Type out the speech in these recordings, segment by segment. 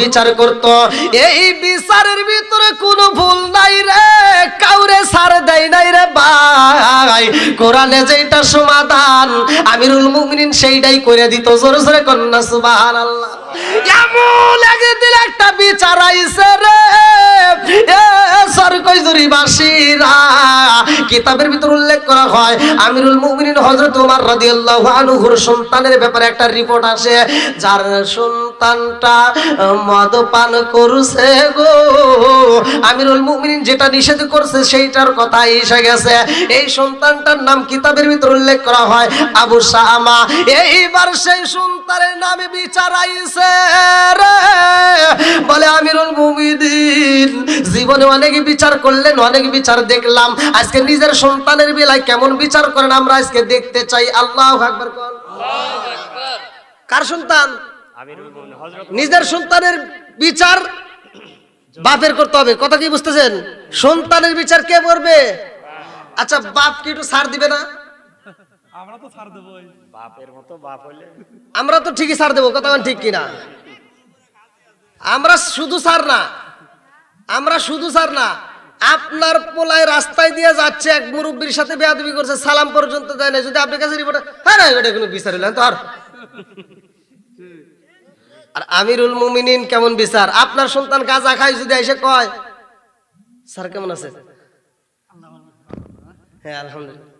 বিচার করত। এই বিচারের ভিতরে কোনো ভুল নাই রে, কাউরে ছাড় দেয় নাই রে ভাই। কোরআনে যেটা সমাধান আমিরুল মুমিনিন সেইটাই করে দিত। জোরে জোরে কন্যা সুবহানাল্লাহ। এমন একদিন একটা বিচার আইছে রে, সরকইজুরিবাসীরা কিতাবের ভিতর উল্লেখ করা হয় আমিরুল মুমিনিন হযরত ওমর রাদিয়াল্লাহু আনহুর সন্তানের ব্যাপারে একটা রিপোর্ট আসে, যার সন্তানটা মদ পান করছে গো, আমিরুল মুমিনিন যেটা নিষেধ করছে সেইটার কথা এসে গেছে। এই সন্তানটার নাম কিতাবের ভিতর উল্লেখ করা হয় আবু শামা। এইবার সেই সন্তানের নামে বিচার আইছে রে। বলে আমিরুল মুমিনিন জীবনে অনেক বিচার করলেন, অনেক বিচার দেখলাম, আজকে নিজের সন্তানের বেলায় কেমন বিচার করেন আমরা আজকে দেখতে চাই। আল্লাহু আকবার। কার সন্তান? নিজের সন্তানের বিচার বাপের করতে হবে। কথা কি বুঝতেছেন? সন্তানের বিচার কে করবে? আচ্ছা বাপ কি একটু ছাড় দিবে না? আমরা তো ছাড় দেবো, বাপের মতো বাপ হইলে আমরা তো ঠিকই ছাড় দেবো। কথা ঠিক কিনা? আমরা শুধু ছাড় না, আমরা শুধু ছাড় না, আপনার পোলায় রাস্তায় দিয়ে যাচ্ছে, এক মুরব্বির সাথে বেয়াদবি করছে, সালাম পর্যন্ত দেয় না, যদি আপনার কাছে রিপোর্ট, হ্যাঁ না এটা কোনো বিচার হইলেন তো। আর আমিরুল মুমিনিন কেমন বিচার? আপনার সন্তান গাঁজা খায়, যদি এসে কয় স্যার কেমন আছে, হ্যাঁ আলহামদুলিল্লাহ,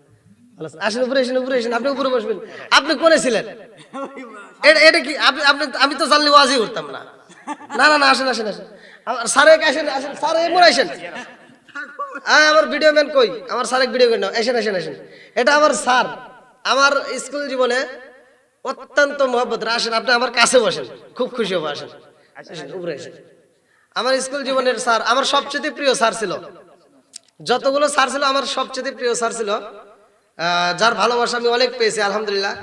আসেন উপরে, আসেন উপরে, আসেন, আপনি উপরে বসবেন। আপনি কোনে ছিলেন? এটা কি আপনি? আমি তো জানলে ওয়াজই করতাম না। না না না, আসেন আসেন আসেন, স্যার আসেন আসেন, স্যার এমন আসেন। আমার ভিডিও ম্যান কই? আমার স্যার ভিডিও করে নাও, আসেন আসেন আসেন। এটা আমার স্যার, আমার স্কুল জীবনে অত্যন্ত মহব্বত। আসেন আপনি আমার কাছে বসেন, খুব খুশি হবো। আসেন আসেন উপরে আসেন। আমার স্কুল জীবনের স্যার আমার সবচেয়ে প্রিয় স্যার ছিল। যতগুলো স্যার ছিল আমার সবচেয়ে প্রিয় স্যার ছিল, যার ভালোবাসা আমি অনেক পেয়েছি আলহামদুলিল্লাহ।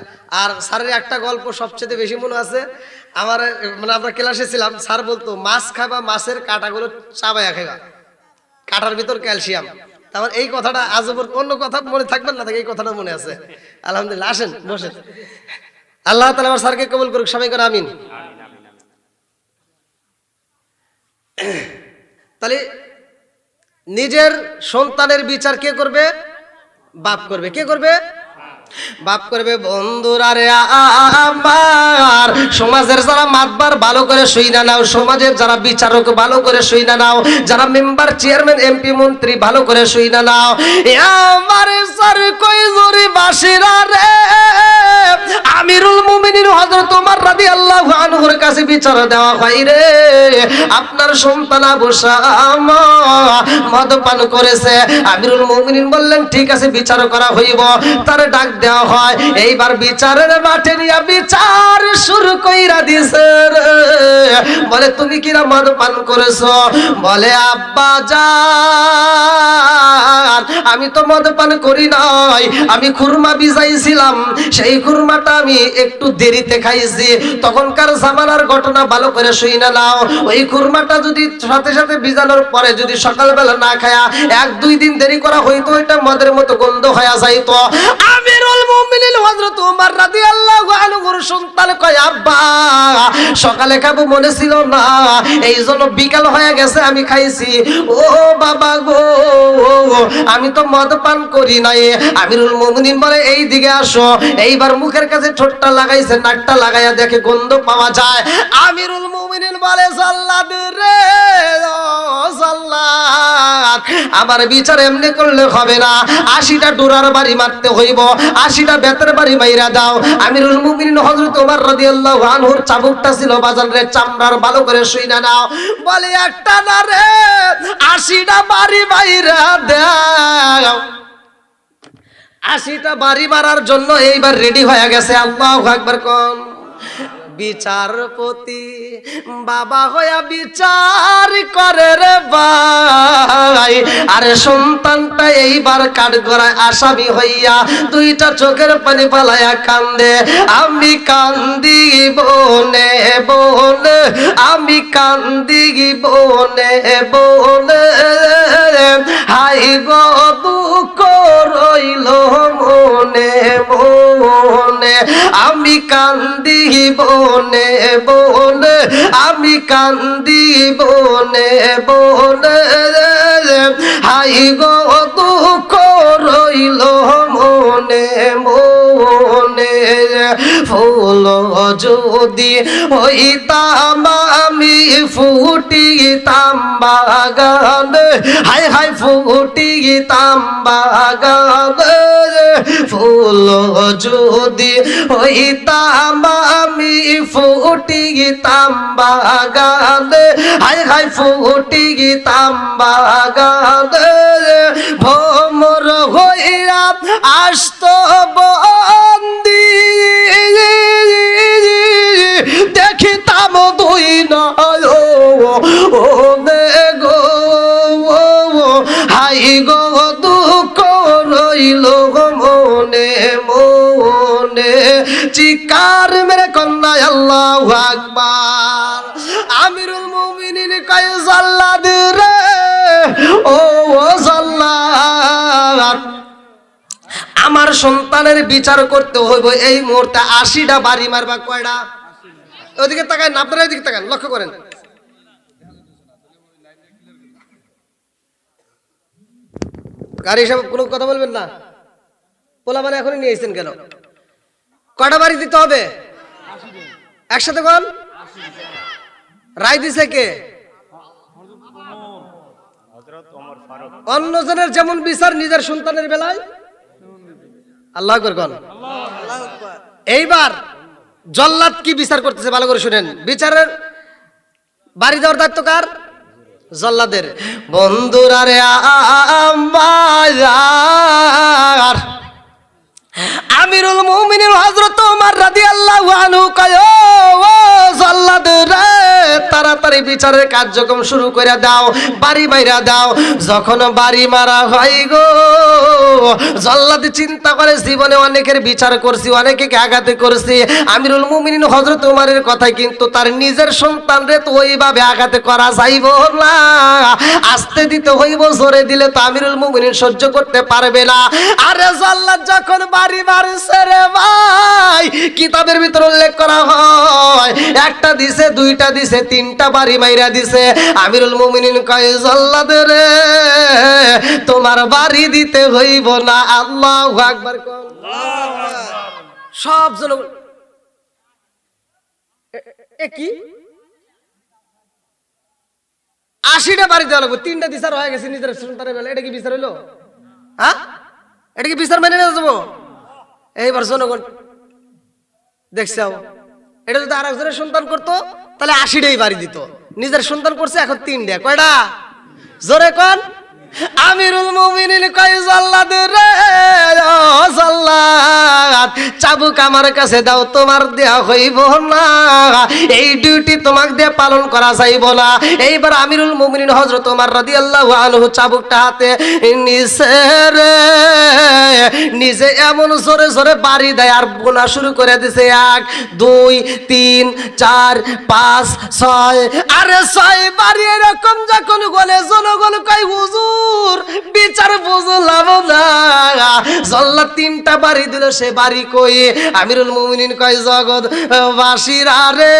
আর স্যারের একটা গল্প সবচেয়ে বেশি মনে আছে আমার, মানে আমরা ক্লাসে ছিলাম, স্যার বলতো মাছ খাবা, মাছের কাঁটাগুলো চাবাইয়া খাবা, কাঁটার ভিতর ক্যালসিয়াম। তারপর এই কথাটা আজও অন্য কথা মনে থাকবেন না, এই কথাটা মনে আছে আলহামদুলিল্লাহ। আসেন বসেন। আল্লাহ তাআলা আমার স্যারকে কবুল করুক, সবাই করে আমিন। তাহলে নিজের সন্তানের বিচার কে করবে? বাপ করবে। কে করবে? বাপ করবে। বন্ধুরা রে আমার, সমাজের যারা মাতবার ভালো করে শুইনা নাও, সমাজের যারা বিচারক ভালো করে শুইনা নাও, যারা মেম্বার চেয়ারম্যান এমপি মন্ত্রী ভালো করে শুইনা নাও। আমার সরকইজুরিবাসীরা রে, আমিরুল মুমিনিন হযরত ওমর রাদিয়াল্লাহু আনহুর কাছে বিচার দেওয়া হয় রে, আপনার সন্তান আবু শামা মদ পান করেছে। আমিরুল মুমিনিন বললেন ঠিক আছে বিচার করা হইব। তার ডাক দেওয়া হয়। এইবার বিচারের মাঠে নিয়ে বিচার শুরু কইরা দিছে রে। বলে তুমি কিরা মদ পান করেছো? বলে আব্বা জান আমি তো মদ পান করি নাই, আমি খুরমা ভিজাইছিলাম, সেই খুরমাটা আমি একটু দেরিতে খাইছি। তখনকার জামানার ঘটনা ভালো করে শুইনা নাও, ওই খুরমাটা যদি সাথে সাথে ভিজানোর পরে যদি সকালবেলা না খায়া 1-2 দিন দেরি করা হইতো, এটা মদের মতো গন্ধ হয়ে যাইতো। আমিরুল মুমিনিন হযরত ওমর রাদিয়াল্লাহু আনহুর সন্তান কয় আব্বা সকালে খাবো মনে ছিল না, এই জন্য বিকাল হয়ে গেছে আমি খাইছি। ও বাবা গো, আমি তো মদ পান করি নাই। আমিরুল মুমিনিন বলে এই দিকে আসো। এইবার মুখের কাছে ঠোঁটটা লাগাইছে, নাকটা লাগাইয়া দেখে গন্ধ পাওয়া যায়। আমিরুল মুমিনিন বলে জাল্লাদ রে, জাল্লাদ আমার বিচার এমনি করলে হবে না, 80টা ডোরার বাড়ি মারতে হইব, 80টা বেতের বাড়ি মাইরা দাও। আমিরুল মুমিনিন হযরত ওমর রাদিয়াল্লাহু আনহুর চাবুকটা ছিল বাজান রে চামড়ার, ভালো করে শুইনা নাও। বলে একটা না রে 80টা বাড়ি মাইরা দাও। 80টা বাড়ি মারার জন্য এইবার রেডি হয়ে গেছে। আল্লাহু আকবার কোন। বিচারপতি বাবা হইয়া বিচার করে রে ভাই। আরে সন্তানটা এইবার কাঠগড়ায় আসামি হইয়া 2টা চোখের পানি পালাইয়া কান্দে। আমি কান্দি বনে বনে, আমি কান্দি বনে বনে, হাই গো দুঃখ রইল মনে মনে। আমি কান্দি বনে বনে, আমি কান্দি বনে বনে, হাই গো দুঃখ রইল মনে মনে। ফুল যদি হইতাম আমি ফুটিতাম বাগানে, হাই হাই ফুটিতাম বাগানে। ফুল যদি হইতাম আমি ফুটিতাম বাগানে, হাই হাই ফুটিতাম বাগানে। ভ্রমর হইয়া আসত বন্দি, দেখিতাম দুই নয়নে গো, হাই গো দুঃখ রইল মনে মনে। চিকার মেরে কন্যা আল্লাহু আকবার। আমিরুল মুমিনিন কয় জাল্লাদ রে, ও জাল্লাদ, আমার সন্তানের বিচার করতে হইব এই মুহূর্তে 80টা বাড়ি মারবা। কয়টা? ওদিকে তাকান, আপনারা এদিকে তাকান, লক্ষ্য করেন। গাড়ি হিসাবে কোনো কথা বলবেন না। পোলা মানে এখনই নিয়ে এসেছেন কেন? কয়টা বাড়ি দিতে হবে? একসাথে কোন রায় দিছে কে? অন্যজনের যেমন বিচার নিজের সন্তানের বেলায় আল্লাহু আকবার কোন। এইবার জল্লাদ কি বিচার করতেছে ভালো করে শুনেন। বিচারের বাড়ি দেওয়ার দায়িত্ব কার? জল্লাদের। বন্ধুরা রে আমার, আমিরুল মুমিনিন হযরত ওমর রাদিয়াল্লাহু আনহু কয়, ও জল্লাদ রে, তাড়াতাড়ি বিচারের কার্যক্রম শুরু করে দাও, বাড়ি মাইরা দাও। যখন বাড়ি মারা হয় গো, জল্লাদ চিন্তা করে জীবনে অনেকের বিচার করছি, অনেকে আঘাত করছি। আমিরুল মুমিনিন হযরত ওমরের কথা, কিন্তু তার নিজের সন্তানরে তো ওইভাবে আঘাত করা যাইব না, আস্তে দিতে হইব, জোরে দিলে তো আমিরুল মুমিনিন সহ্য করতে পারবে না। আরে জল্লাদ যখন বাড়ি মারছে রে ভাই, কিতাবের ভিতর উল্লেখ করা হয় একটা দিছে, দুইটা দিছে, তিনটা বাড়ি মাইরা দিছে। আমিরুল মুমিনিন কয়, জল্লাদ রে, তোমার বাড়ি দিতে হইব না। আল্লাহু আকবার কোন। সব জন কি 80টা বাড়ি দেওয়া লাগবে, 3টা বিচার হয়ে গেছে নিজের সন্তানের বেলা। এটা কি বিচার হইলো? হ্যাঁ, এটা কি বিচার মেনে নেওয়া যাবো? এইবার জনগণ দেখছো, এটা যদি আরেকজনের সন্তান করতো তাহলে 80টাই বাড়ি দিত। নিজের সন্তান করছে, এখন 3টা। কয়টা? জোরে কোন। আমিরুল মুমিনিন কয়, জল্লাদ রে, ও জল্লাদ, চাবুক আমার কাছে দাও, তোমার দেয়া হইব না, এই ডিউটি তোমাকে দিয়ে পালন করা যাইব না। এইবার আমিরুল মুমিনিন হযরত ওমর রাদিয়াল্লাহু আনহু চাবুকটা হাতে নিছে রে, নিজে এমন জোরে জোরে বাড়ি দেয় আর গোনা শুরু করে দিছে। 1 2 3 4 5 6। আরে 6 বাড়ি এরকম যখন গলে, জনগণ কয়, হুজুর বিচার বুঝলাম না। জল্লাদ 3টা বাড়ি দিল, সে বাড়ি কই? আমিরুল মুমিনিন কয়, জগৎ বাসীরা রে,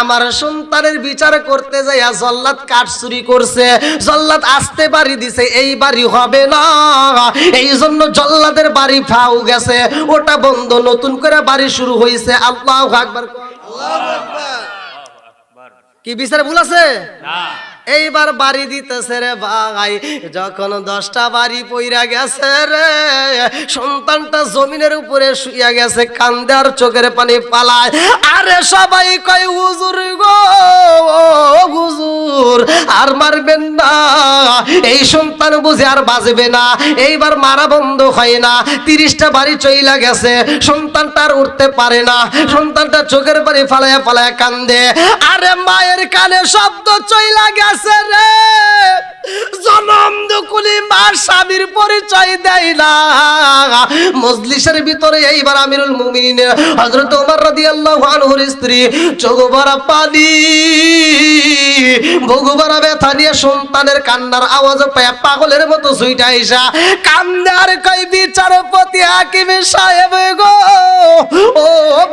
আমার সন্তানের বিচার করতে যাইয়া জল্লাদ কাঠ চুরি করছে, জল্লাদ আসতে বাড়ি দিছে, এই বাড়ি হবে না। এই জন্য জল্লাদের বাড়ি ফাউ গেছে, ওটা বন্ধ, নতুন করে বাড়ি শুরু হয়েছে। আল্লাহু আকবার। কি বিচারে ভুল আছে? এইবার বাড়ি দিতেছে রে ভাই, যখন 10টা বাড়ি পইরা গেছে রে, সন্তানটা জমিনের উপরে শুইয়া গেছে, কান্দে আর চোখের পানি পালায়। আরে সবাই কয়, হুজুর গো, হুজুর আর মারবেন না, এই সন্তান বুঝে আর বাঁচবে না। এইবার মারা বন্ধ হয় না, 30টা বাড়ি চইলা গেছে, সন্তানটা আর উঠতে পারে না, সন্তানটা চোখের পানি ফালায়া ফালায়া কান্দে। আরে মায়ের কানে শব্দ চইলা গেছে রে, জনম দুকুলি মা স্বামীর পরিচয় দেয় না। মজলিসের ভিতরে এইবার আমিরুল মুমিনিন হযরত ওমর রাদিয়াল্লাহু আনহুর স্ত্রী চোখ ভরা পানি, বুক ভরা ব্যথা নিয়ে সন্তানের কান্নার আওয়াজ পেয়ে পাগলের মতো ছুটে আইসা কান্দে আর কই, বিচারপতি হাকিম সাহেব গো, ও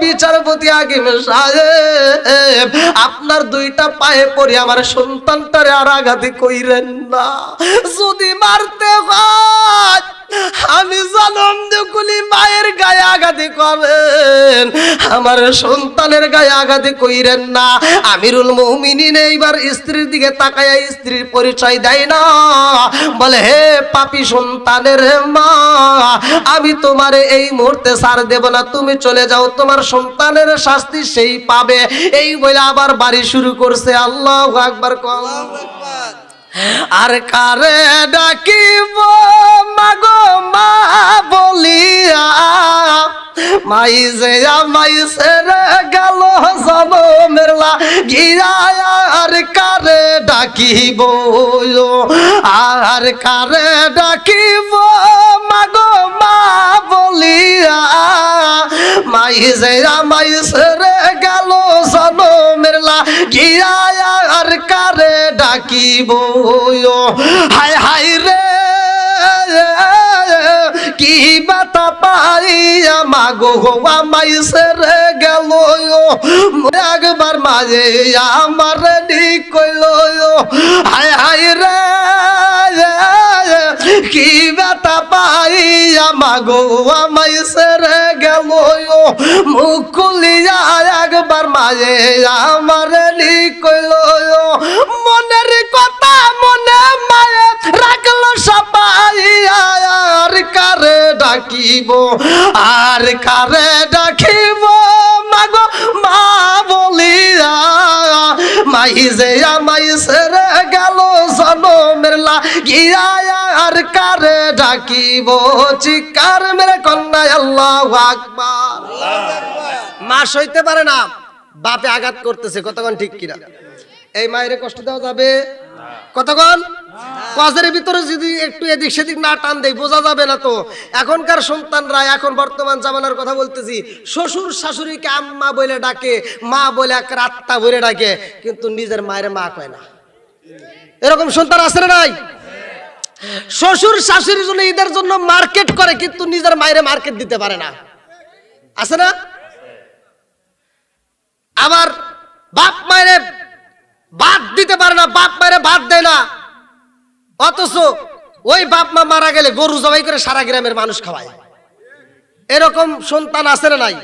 বিচারপতি হাকিম সাহেব, আপনার দুইটা পায়ে পড়ে আমার সন্তানটারে আর আঘাতে কইরেন না। যদি মারতে হয় আমি জনম দুকুলি মায়ের গায়ে আঘাতে করেন, আমার সন্তানের গায়ে আঘাতে কইরেন না। আমিরুল মুমিনিন এইবার স্ত্রীর দিকে তাকায়া স্ত্রীর পরিচয় দেয় না, বলে হে পাপী সন্তানের মা, আমি তোমারে এই মুহূর্তে ছাড় দেব না, তুমি চলে যাও, তোমার সন্তানের শাস্তি সেই পাবে। এই বলে আবার বাড়ি শুরু করছে। আল্লাহু আকবার। আর কারে ডাকিব মাগো মা বলিয়া, মাই যে আমাই ছেড়ে গেল জনমের লাগিয়া, আর কারে ডাকিব, আর কারে ডাকিব মাগো মা বলিয়া, মাই যে আমাই ছেড়ে গেল জনমের লাগিয়া, আর কারে ডাকিব। হায় হায় রে কি বাতা পাইয়া মাগো আমাই ছেড়ে গেল, একবার মাঝে আমার ঠিক কইল। হায় হায় রে কি বাতা পাইয়া মাগো আমাই ছেড়ে গেল, মুখ খুলিয়া একবার মাঝে আমার ঠিক কইল। মনের কথা মনে মায়ে রাখলো সবাইয়া, আর কারে ডাকিব, আর কারে ডাকিব মাগো মা বলিয়া, মাই যে আমাই ছেড়ে গেল জনমের লাগিয়া, আর কারে ডাকিব। চিৎকার মেরে কন্যা আল্লাহু আকবার। মা সইতে পারে না, বাপে আঘাত করতেছে, কতক্ষণ ঠিক কিনা? এই মায়ের কষ্ট দেওয়া যাবে কতক্ষণ? কাজের ভিতরে যদি একটু এদিক সেদিক না টান দেয় বোঝা যাবে না তো। এখনকার সন্তানরা, এখন বর্তমান জামানার কথা বলতেছি, শ্বশুর শাশুড়িকে আম্মা বলে ডাকে, মা বলে এক আত্মা বলে ডাকে, কিন্তু নিজের মায়ের মা কয় না। এরকম সন্তান আছে না নাই? শ্বশুর শাশুড়ির জন্য ঈদের জন্য মার্কেট করে, কিন্তু নিজের মায়ের মার্কেট দিতে পারে না। আছে না? আবার বাপ মায়ের ভাত দিতে পারে না, বাপ মায়ের ভাত দেয় না, অথচ ওই বাপ মা মারা গেলে গরু জবাই করে সারা গ্রামের মানুষ খাওয়ায়। এরকম সন্তান আছে না নাই?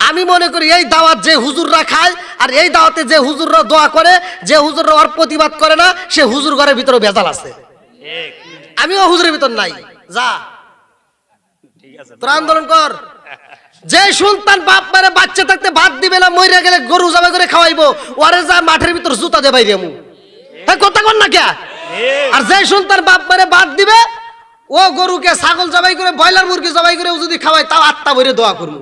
আমি মনে করি এই দাওয়াত যে হুজুররা খায়, আর এই দাওয়াতে যে হুজুররা দোয়া করে, যে হুজুররা ওর প্রতিবাদ করে না, সে হুজুর ঘরের ভিতরে ভেজাল আছে। আমিও হুজুরের ভিতর নাই, যা তোর আন্দোলন কর। যে সন্তান বাপ মারে বাচ্চা থাকতে ভাত দিবে না, মরে গেলে গরু জবাই করে খাওয়াইবো, ওরে যা মাঠের ভিতর জুতা দে বাইরে মু, হ্যাঁ কথা কন না কে? আর যে সন্তান বাপ মারে ভাত দিবে, ও গরুকে ছাগল জবাই করে, ব্রয়লার মুরগি জবাই করে যদি খাওয়ায়, তাও আত্মা ভরে দোয়া করবো।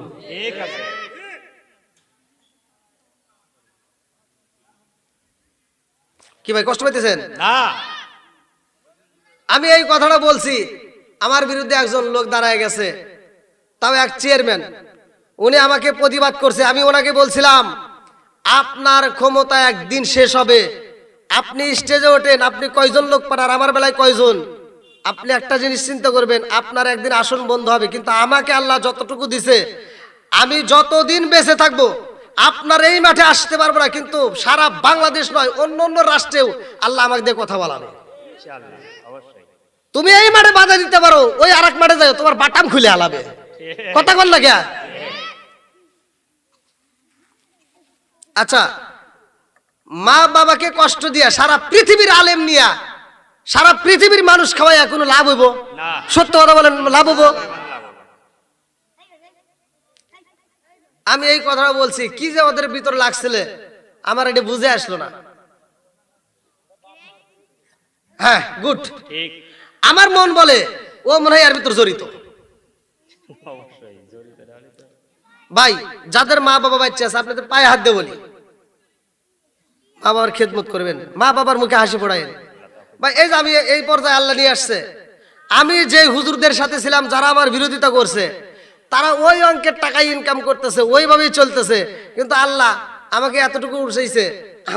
কি ভাই কষ্ট পাইতেছেন? আমি এই কথাটা বলছি, আমার বিরুদ্ধে একজন লোক দাঁড়ায় গেছে, তাও এক চেয়ারম্যান, উনি আমাকে প্রতিবাদ করছে। আমি ওনাকে বলছিলাম, আপনার ক্ষমতা একদিন শেষ হবে, আপনি স্টেজে ওঠেন, আপনি কয়জন লোক পান, আর আমার বেলায় কয়জন? আপনি একটা জিনিস চিন্তা করবেন, আপনার একদিন আসন বন্ধ হবে, কিন্তু আমাকে আল্লাহ যতটুকু দিছে, আমি যতদিন বেঁচে থাকবো আপনার এই মাঠে আসতে পারবো না, কিন্তু সারা বাংলাদেশ নয়, অন্য অন্য রাষ্ট্রেও আল্লাহ আমাকে দিয়ে কথা বলাবে। তুমি এই মাঠে বাধা দিতে পারো, ওই আরেক মাঠে যাও, তোমার বাটাম খুলে আলাবে। কথা বল না কে? আচ্ছা, মা বাবাকে কষ্ট দিয়া সারা পৃথিবীর আলেম নিয়া সারা পৃথিবীর মানুষ খাওয়াইয়া কোনো লাভ হইব? সত্য কথা বলেন, লাভ হইব? আমি এই কথাটা বলছি, কি যে ওদের ভিতর লাগছিল আমার এটা বুঝে আসলো না। হ্যাঁ গুড, আমার মন বলে ও মনে হয় এর ভিতর জড়িত। ভাই যাদের মা বাবা বাচ্চা আছে, আপনাদের পায়ে হাত দিয়ে বলি, মা বাবার খেদমত করবেন, মা বাবার মুখে হাসি পড়ায়েন, ভাই এই যে আমি এই পর্যায়ে আল্লাহ নিয়ে আসছে, আমি যে হুজুরদের সাথে ছিলাম যারা আমার বিরোধিতা করছে, তারা ওই অঙ্কের টাকা ইনকাম করতেছে, ওইভাবেই চলতেছে, কিন্তু আল্লাহ আমাকে এতটুকু উঠেছে।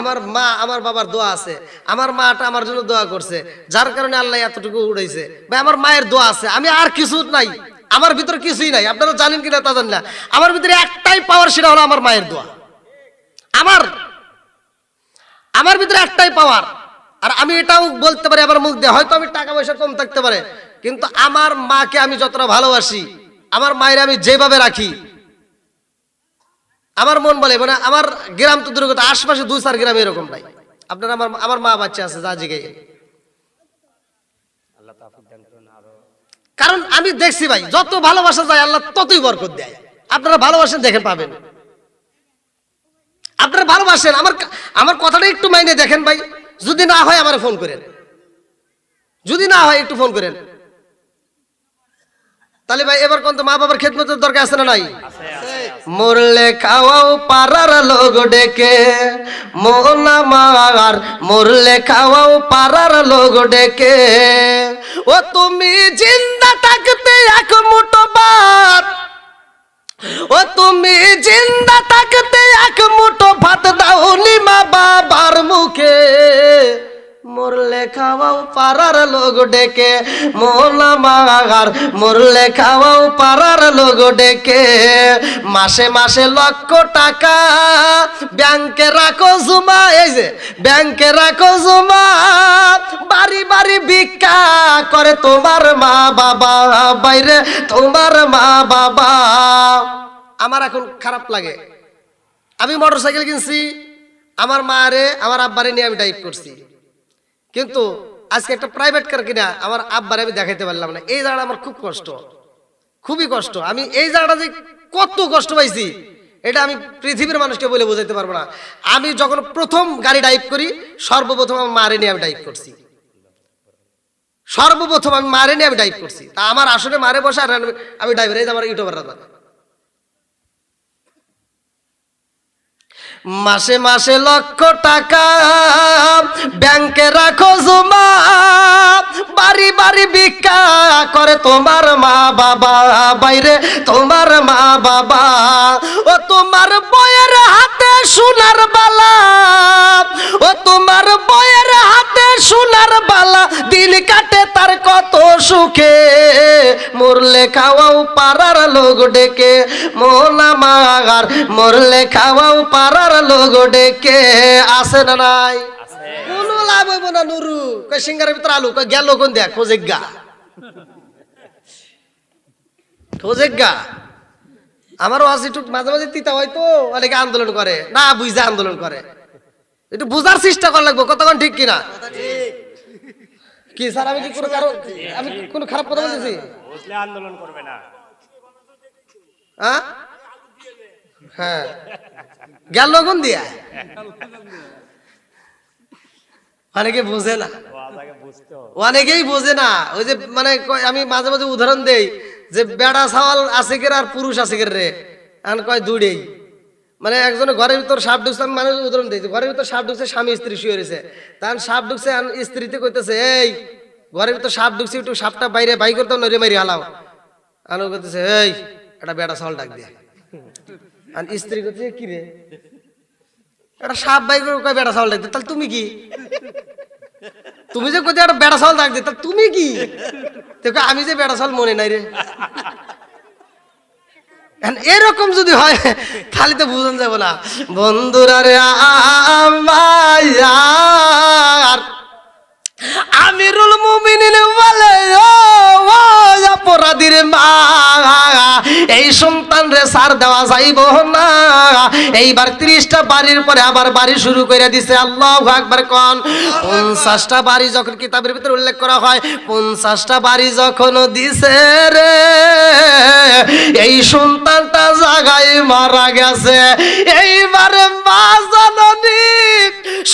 আমার মা আমার বাবার দোয়া আছে, আমার মাটা আমার জন্য দোয়া করছে, যার কারণে আল্লাহ এতটুকু উঠাইছে। ভাই আমার মায়ের দোয়া আছে, আমি আর কিছু নাই, আমার ভিতরে কিছুই নাই। আপনারা জানেন কিনা তা জানেন না, আমার ভিতরে একটাই পাওয়ার, সেটা হলো আমার মায়ের দোয়া। আমার ভিতরে একটাই পাওয়ার। আর আমি এটাও বলতে পারি আমার মুখ দিয়ে, হয়তো আমি টাকা পয়সা কম থাকতে পারে, কিন্তু আমার মাকে আমি যতটা ভালোবাসি, আমার মায়ের আমি যেভাবে রাখি, আমার মন বলে, মানে আমার গ্রাম তো দূরের কথা, আশপাশে 2-4 গ্রাম এরকম নাই। আপনার আমার মা বাচ্চা আছে যা জিগে, কারণ আমি দেখছি ভাই, যত ভালোবাসা যায় আল্লাহ ততই বরকত দেয়। আপনারা ভালোবাসেন, দেখেন পাবেন। আপনারা ভালোবাসেন, আমার কথাটা একটু মাইনে দেখেন ভাই। যদি না হয় আমার ফোন করেন, যদি না হয় একটু ফোন করেন। তাহলে ভাই এবার কোন মা বাবার খেদমতের দরকার আছে না নাই? মরলে খাওয়াও পাড়ার লোক ডেকে, মন আমার মরলে খাওয়াও পাড়ার লোক ডেকে। ও তুমি জিন্দা থাকতে এক মুঠো ভাত, ও তুমি জিন্দা থাকতে এক মুঠো ভাত দাওনি মা বাবার মুখে। মরলে খাওয়াও পাড়ার লোক ডেকে, মন আমার মরলে খাওয়াও পাড়ার লোক ডেকে। মাসে মাসে লক্ষ টাকা ব্যাংকে রাখো জমা, এই যে ব্যাংকে রাখো জমা, বাড়ি বাড়ি ভিক্ষা করে তোমার মা বাবা, বাইরে তোমার মা বাবা। আমার এখন খারাপ লাগে, আমি মোটরসাইকেল কিনছি, আমার মারে আমার আব্বারে নিয়ে আমি ড্রাইভ করছি, কিন্তু আজকে একটা প্রাইভেট কার কিনা আমার আব্বারে আমি দেখাইতে পারলাম না। এই জায়গাটা আমার খুব কষ্ট, খুবই কষ্ট। আমি এই জায়গাটা যে কত কষ্ট পাইছি এটা আমি পৃথিবীর মানুষকে বলে বোঝাইতে পারবো না। আমি যখন প্রথম গাড়ি ড্রাইভ করি, সর্বপ্রথম আমার মারে নিয়ে আমি ড্রাইভ করছি, সর্বপ্রথম আমি মারে নিয়ে আমি ড্রাইভ করছি। তা আমার আসলে মারে বসে আর আমি ড্রাইভার, এই যে আমার ইউটিউবার দাদা। মাসে মাসে লক্ষ টাকা ব্যাংকে রাখো জমা, বাড়ি বাড়ি ভিক্ষা করে তোমার মা বাবা, বাইরে তোমার মা বাবা। ও তোমার বইয়ের হাতে সোনার বালা, ও তোমার বইয়ের হাতে সোনার বালা, দিন কাটে তার কত সুখে। মরলে খাওয়াও পাড়ার লোক ডেকে, মন আমার মরলে খাওয়াও পাড়ার লোক ডেকে। আছে না নাই? কোন লাভ হইব না নুরু, কই সিঙ্গারের ভিতর আলু, কই গেল কোন দেখ, খোঁজেগা খোঁজেগা। আমারও আছে একটু মাঝে মাঝে তিতা হয়তো, অনেকে আন্দোলন করে না, বুঝে আন্দোলন করে, একটু বুঝার চেষ্টা করা লাগবো কতক্ষণ, ঠিক কিনা? কি স্যার, আমি কি কোনো কারণ, আমি কোনো খারাপ কথা বলতেছি? বুঝলে আন্দোলন করবে না। হ্যাঁ গেল কোন দিয়া, অনেকে বোঝে না, অনেকেই বোঝে না। ওই যে মানে আমি মাঝে মাঝে উদাহরণ দেই যে বেড়া ছাওয়াল আছে কে আর পুরুষ আছে কে রে, এখন কয় দুইটাই। মানে একজনের ঘরের ভিতর সাপ ঢুকছে, আমি মানুষ উদাহরণ দিই, ঘরের ভিতর সাপ ঢুকছে, স্বামী স্ত্রী শুয়ে রয়েছে, তখন সাপ ঢুকছে, স্ত্রীতে কইতেছে এই ঘরের ভিতর সাপ ঢুকছে, একটু সাপটা বাইরে বাই করতে নড়ে মারি হালাও। আনো করতেছে এই একটা বেড়া ছাওয়াল ডাক দিয়ে, আর স্ত্রী করতেছে কি রে, একটা সাপ বাই করে কয় বেড়া ছাওয়াল ডাক দিয়ে, তাহলে তুমি কি? তুমি যে কোথায় একটা বেড়া ছাওয়াল ডাক দিয়ে, তাহলে তুমি কি? আমি যে বেড়া ছাওয়াল মনে নাই রে। এরকম যদি হয় তাহলে তো বুঝান যাবো না। বন্ধুরা রে আমার আমিরুল মুমিনিন বলে, ও অপরাধীর মা, এই সন্তান রে সার দেওয়া যাইব না। এইবার 30টা বাড়ির পরে আবার বাড়ি শুরু করে দিছে। আল্লাহু আকবার কোন। 50টা বাড়ি যখন কিতাবের ভিতরে উল্লেখ করা হয়, 50টা বাড়ি যখন দিছে রে, এই সন্তানটা জায়গায় মারা গেছে। এইবার মা জননী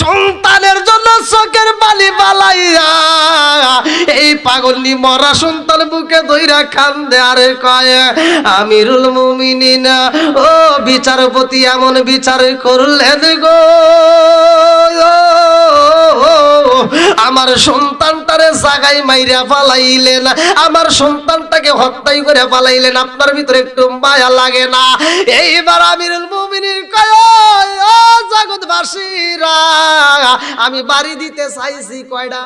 সন্তানের জন্য চোখের বালি বালাইয়া এই পাগলনি মরা সন্তান বুকে ধইরা কান্দে আর কয়, আমিরুল মুমিনিন ও বিচারপতি এমন বিচার করলেন গো, আমার সন্তান জায়গায় মাইরা ফালাইলেন, আমার সন্তানটাকে হত্যাই করে ফালাইলেন, আপনার ভিতরে একটু মায়া লাগে না? এইবার আমিরুল মুমিনিন কয়, ও জগৎবাসীরা, আমি বাড়ি দিতে চাইছি কয়টা?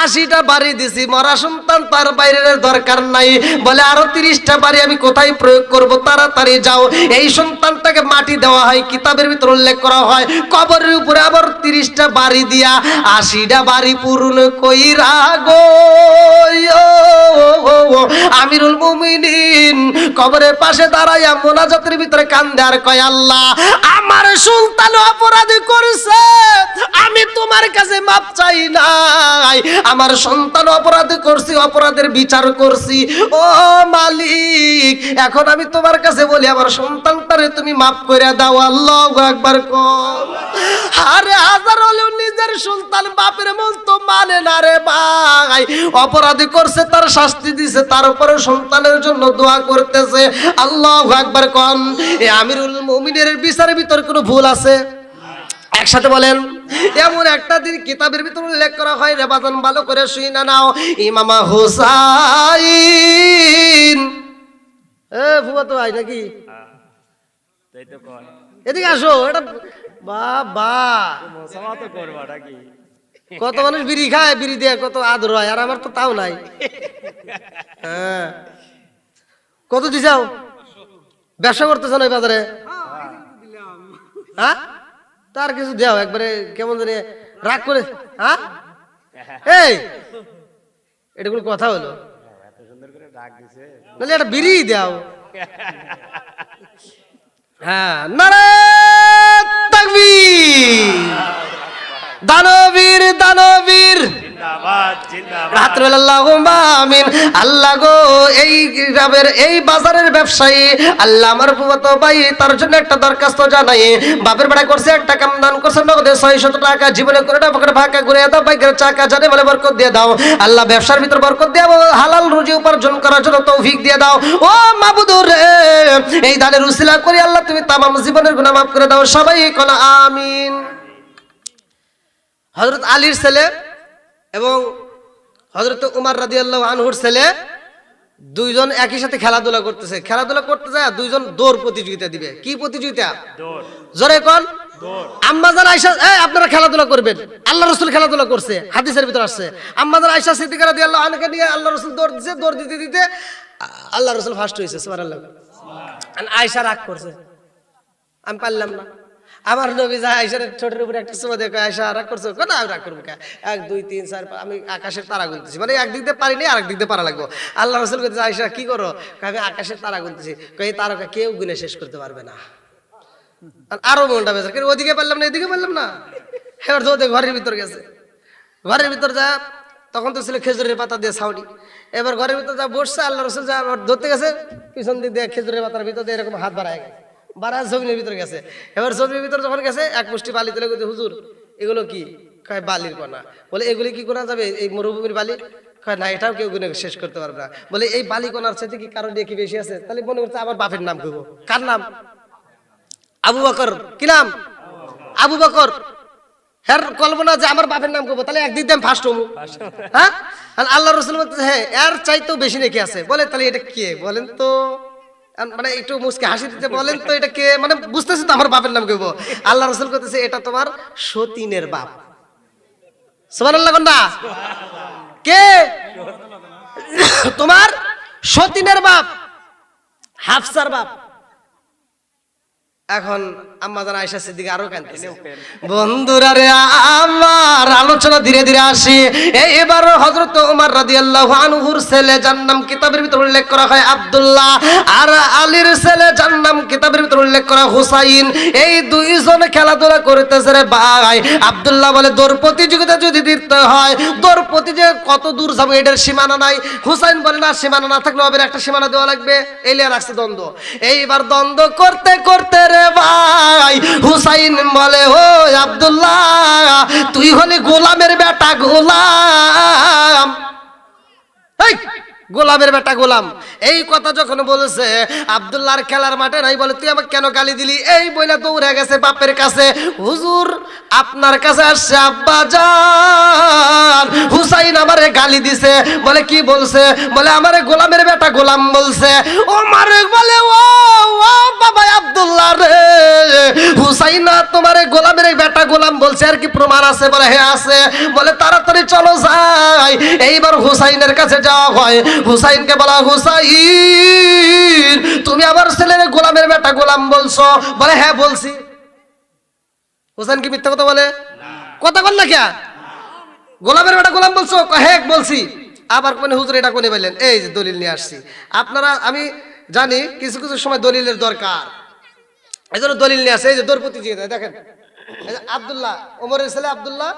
80টা বাড়ি দিছি, মরা সন্তান তার বাইরের দরকার নাই। বলে আরো 30টা বাড়ি আমি কোথায় প্রয়োগ করব? তাড়াতাড়ি যাও। এই সন্তানটাকে মাটি দেওয়া হয়, কিতাবের ভিতর উল্লেখ করা হয়, কবরের উপরে আবার 30টা বাড়ি দিয়া 80টা বাড়ি পূরণ কইরা গো আমিরুল মুমিনিন কবরের পাশে দাঁড়াইয়া মোনাজাতের ভিতরে কান্দে আর কয়, আল্লাহ, আমার সন্তান অপরাধী করেছে, আমি তোমার কাছে মাপ চাই নাই। আমার সন্তান অপরাধ করছি, অপরাধের বিচার করছি, ও মালিক, এখন আমি তোমার কাছে বলি, আমার সন্তানটারে তুমি মাফ করে দাও। আল্লাহু আকবার কর। আরে হাজার হলেও নিজের সন্তান বাপের মন তো মানে না রে ভাই। অপরাধী করছে, তার শাস্তি দিছে, তার উপরে সন্তানের জন্য দোয়া করতেছে। আল্লাহু আকবার কর। এই আমিরুল মুমিনের বিচারের ভিতর কোনো ভুল আছে? একসাথে বলেন। এমন একটা দিন কিতাবের ভিতরে উল্লেখ করা হয়, রে বাজান ভালো করে শুনে নাও, ইমাম হুসাইন, ফুফাতো ভাই নাকি, এদিকে আসো। এটা বাবা, কত মানুষ বিড়ি খায়, বিড়ি দিয়ে কত আদর হয়, আর আমার তো তাও নাই। হ্যাঁ, কত দিছাও? ব্যবসা করতেছ না বাজারে? হ্যাঁ, তার কিছু দেও একবারে, কেমন জানি রাগ করে। হ্যাঁ, এই এটা কোনো কথা হলো? নাহলে একটা বিড়ি দাও। হ্যাঁ, নারায়ে তাকবীর, দানবীর দানবীর, আল্লাহ গো, এই গ্রামের এই বাজারের ব্যবসায়ী, আল্লাহ আমার ফুফাতো ভাই, তার জন্য একটা দরখাস্ত জানাই। বাপের বেড়া করছে, একটা কাম দান করছে, নগদে 600 টাকা, জীবনে করে না পকেটে ফাঁকা ঘুরে দাও, বাইকের চাকা জানে বলে বরকত দিয়ে দাও। আল্লাহ ব্যবসার ভিতর বরকত দিয়ে হালাল রুজি উপার্জন করার জন্য তৌফিক দিয়ে দাও। ও মাবুদুর রে, এই দানের উসিলা করি আল্লাহ তুমি তামাম জীবনের গুনাহ মাফ করে দাও। সবাই কোন আমিন। হযরত আলীর ছেলে এবং হযরত উমর রাদিয়াল্লাহু আনহুর ছেলে দুইজন একই সাথে খেলাধুলা করতেছে। খেলাধুলা করতে যায়, দুইজন দৌড় প্রতিযোগিতা দিবে। কি প্রতিযোগিতা? দৌড়। জোরে কোন? দৌড়। আম্মা জান আয়েশা, আপনারা খেলাধুলা করবেন। আল্লাহ রাসূল খেলাধুলা করছে, হাদিসের ভিতর আসছে। আম্মা জান আয়েশা সিদ্দিকা রাদিয়াল্লাহু আনহাকে নিয়ে আল্লাহ রাসূল দৌড় দিতে, দৌড় দিতে দিতে আল্লাহ রাসূল ফার্স্ট হয়েছে। সুবহানাল্লাহ। আয়েশা রাগ করছে, আমি পারলাম না। আমার নবী যা আয়েশার ছোটের উপরে একটা চুমা দিয়ে, আয়েশা রাগ করছো? না, আমি রাগ করবো কে? 1 2 3 4 5, আমি আকাশের তারা গুনতেছি, মানে একদিক দিয়ে পারি নি, আরেক দিক দিয়ে পারা লাগবো। আল্লাহ রাসূল বলতেছে, আয়েশা কি করো? আমি আকাশের তারা গুনতেছি। এই তারকা কেউ গুনে শেষ করতে পারবে না। আরো মনটা বেজার, কিন্তু ওদিকে পারলাম না, এদিকে পারলাম না। এবার তো ঘরের ভিতর গেছে, ঘরের ভিতর যা, তখন তো ছিল খেজুরের পাতা দিয়ে ছাউনি। এবার ঘরের ভিতর যা বসছে, আল্লাহ রাসূল যা ধরতে গেছে, পিছন দিক দিয়ে খেজুরের পাতার ভিতর দিয়ে এরকম হাত বাড়ায় গেছে, বাড়া জমিনের ভিতরে গেছে। এবার জমির ভিতরে যখন গেছে, এক মুষ্টি বালি তুলে গেছে, হুজুর এগুলো কি? কয় বালির কণা। বলে এগুলি কি করা যাবে, এই মরুভূমির বালি? কয় না, এটাও কেউ গুনে শেষ করতে পারবে না। বলে এই বালি কণার সাথে কি কারো দিয়ে কি বেশি আছে? তাহলে মনে করছে আবার বাপের নাম কইব। কার নাম? আবু বকর। কি নাম? আবু বকর। হ্যাঁ, কল্পনা যে আমার বাপের নাম কইব, তাহলে একদিক দিয়ে ফার্স্ট হবো। হ্যাঁ, আল্লাহ রাসূল বলতেছে, হ্যাঁ এর চাইতেও বেশি নাকি আছে। বলে তাহলে এটা কে বলেন তো? মানে একটু মুসকে হাসি দিতে, বলেন তো এটা কে? মানে বুঝতেছি তো আমার বাপের নাম কইব। আল্লাহ রাসূল কইতেছে, এটা তোমার সতীনের বাপ। সুবহানাল্লাহ। না কে? তোমার সতীনের বাপ, হাফসার বাপ। এখন আম্মা জান আয়েশা সিদ্দিকা আরো কাঁদতেছে। বন্ধুরা রে, আমার আলোচনা ধীরে ধীরে আসি। এবার হযরত ওমর রাদিয়াল্লাহু আনহুর ছেলে, যার নাম কিতাবের ভিতর উল্লেখ করা হয় আব্দুল্লাহ, আর আলীর ছেলে, যার নাম কিতাবের ভিতর উল্লেখ করা হুসাইন, এই দুইজন খেলাধুলা করতেছে রে ভাই। আব্দুল্লাহ বলে, দৌড় প্রতিযোগিতা যদি দিতে হয়, দৌড় প্রতিযোগিতা কত দূর যাবো এটার সীমানা নাই। হুসাইন বলে, না, সীমানা না থাকলে হবে, একটা সীমানা দেওয়া লাগবে। এলিয়া রাখছে দ্বন্দ্ব। এইবার দ্বন্দ্ব করতে করতে রে ভাই, হুসাইন বলে, ও আব্দুল্লাহ, তুই হলি গোলামের বেটা, গোলাম। গোলামের বেটা গোলাম। এই কথা যখন বলেছে আব্দুল্লাহর খেলার মাঠে নাই, বলে তুই আমাকে কেন গালি দিলি? এই বইলা দৌড়ে গেছে বাপের কাছে, হুজুর আপনার কাছে আসছে আব্বা জান, হুসাইন আমারে গালি দিছে। বলে কি বলছে? বলে আমারে গোলামের বেটা গোলাম বলছে। ওমর বলে ও ও বাবা আব্দুল্লাহ রে, হুসাইন না তোমারে গোলামের বেটা গোলাম বলছে, আর কি প্রমাণ আছে? বলে হ্যাঁ আছে। বলে তাড়াতাড়ি চলো যাই। এইবার হুসাইনের কাছে যাওয়া হয়। হুসাইনকে বলা, হুসাইন তুমি আমার ছেলের গোলামের বেটা গোলাম বলছো? বলে হ্যাঁ বলছি। হুসাইন কি মিথ্যা কথা বলে? কথা বল না কে? গোলামের বেটা গোলাম বলছো? হ্যাঁ বলছি। আবার কোন হুজুর এটা কোনে বললেন? এই যে দলিল নিয়ে আসছি। আপনারা আমি জানি কিছু কিছু সময় দলিলের দরকার, এই জন্য দলিল নিয়ে আসে। এই যে দরপতি দিয়ে দেয়, দেখেন এই যে আব্দুল্লাহ, ওমরের ছেলে আব্দুল্লাহ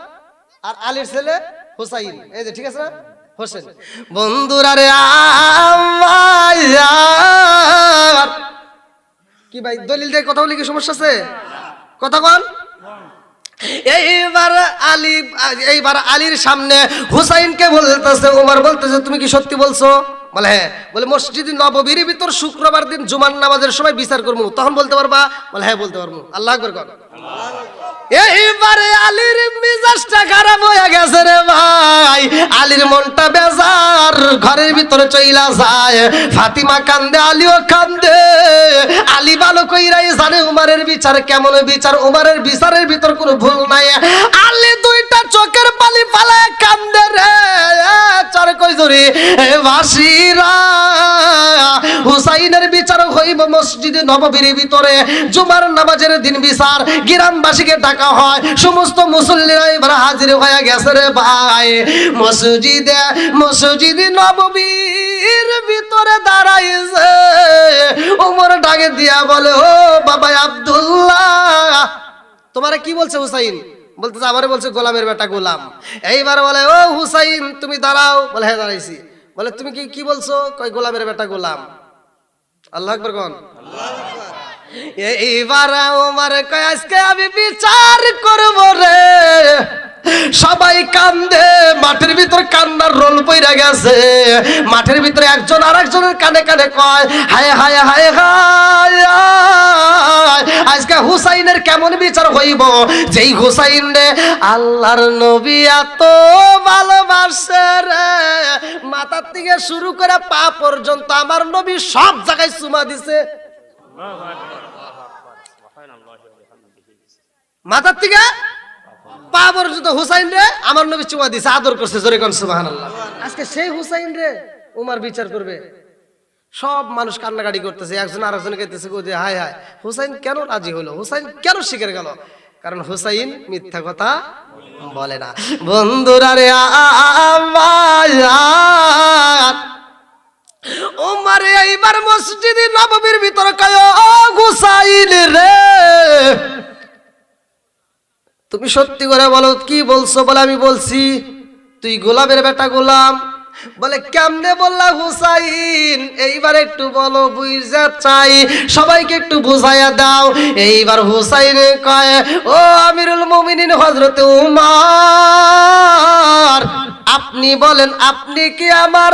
আর আলীর ছেলে হুসাইন, এই যে ঠিক আছে না, হোসেন। বন্ধুরা রে আমার কি ভাই দলিল দিয়ে কথা বলি কি সমস্যা আছে? কথা কন। এইবার আলীর সামনে হুসাইনকে বলতেছে, ওমর বলতেছে তুমি কি সত্যি বলছো? বলে হ্যাঁ। বলে মসজিদ নববীর ভিতর শুক্রবার দিন জুমার নামাজের সময় বিচার করবো, তখন বলতে পারবা? বলে হ্যাঁ বলতে পারবো। আল্লাহু আকবার কর। এইবারে আলীর মিজাজটা খারাপ হয়ে গেছে রে ভাই, আলীর মনটা বেজার, ঘরের ভিতরে চইলা যায়। ফাতিমা কান্দে, আলীও কান্দে। আলী ভালো কইরাই জানে উমারের বিচার কেমন বিচার, উমারের বিচারের ভিতর কোনো ভুল নাই। আলী দুইটা চোখের পানি ফালায় কান্দে রে চার কই জুরি ভাসিরা। হুসাইনের বিচার হইব মসজিদে নববীর ভিতরে, জুমার নামাজের দিন বিচার। গ্রামবাসীকে ডাকা হয়, সমস্ত মুসল্লিরা এবার হাজির হয়ে গেছে রে ভাই। মসজিদে নববীর ভিতরে দাঁড়াইছে। ওমর ডাকে দিয়া বলে, ও বাবা আব্দুল্লাহ তোমারে কি বলছে হুসাইন? বলতেছে আমারে বলছে গোলামের বেটা গোলাম। এইবার বলে ও হুসাইন তুমি দাঁড়াও। বলে হ্যাঁ দাঁড়াইছি। বলে তুমি কি বলছো? কই গোলামের বেটা গোলাম। আল্লাহু আকবার কোন। এইবার ওমর কয় আজকে আমি বিচার করব রে। সবাই কান্দে, মাঠের ভিতর কান্নার রোল পইরা গেছে। মাঠের ভিতরে একজন আরেকজনের কানে কানে কয় হায় হায় হায় হায়, আজকে হুসাইনের কেমন বিচার হইব, যেই হুসাইন রে আল্লাহর নবী এত ভালোবাসে রে, মাথার থেকে শুরু করে পা পর্যন্ত আমার নবী সব জায়গায় চুমা দিছে। মাথার থেকে পা পর্যন্ত হুসাইন রে আমার নবী চুমা দিছে, আদর করছে। জোরে কোন সুবহানাল্লাহ। আজকে সেই হুসাইন রে উমার বিচার করবে। সব মানুষ কান্নাকাটি করতেছে, একজন আরেকজন কইতেছে হায় হায় হুসাইন কেন রাজি হলো, হুসাইন কেন শিখে গেল? কারণ হুসাইন মিথ্যা কথা বলে না। বন্ধুরা রে আমার ওমর এইবার মসজিদে নববীর ভিতরে কয় ও হুসাইন রে তুমি সত্যি করে বলো কি বলছো? বলে আমি বলছি তুই গোলামের বেটা গোলাম। বলে কেমনে বললা হুসাইন? এইবার একটু বলো, বুঝা চাই, সবাইকে একটু বুঝাইয়া দাও। এইবার হুসাইন কয় ও আমিরুল মুমিনিন হযরতে উমর আপনি বলেন আপনি কি আমার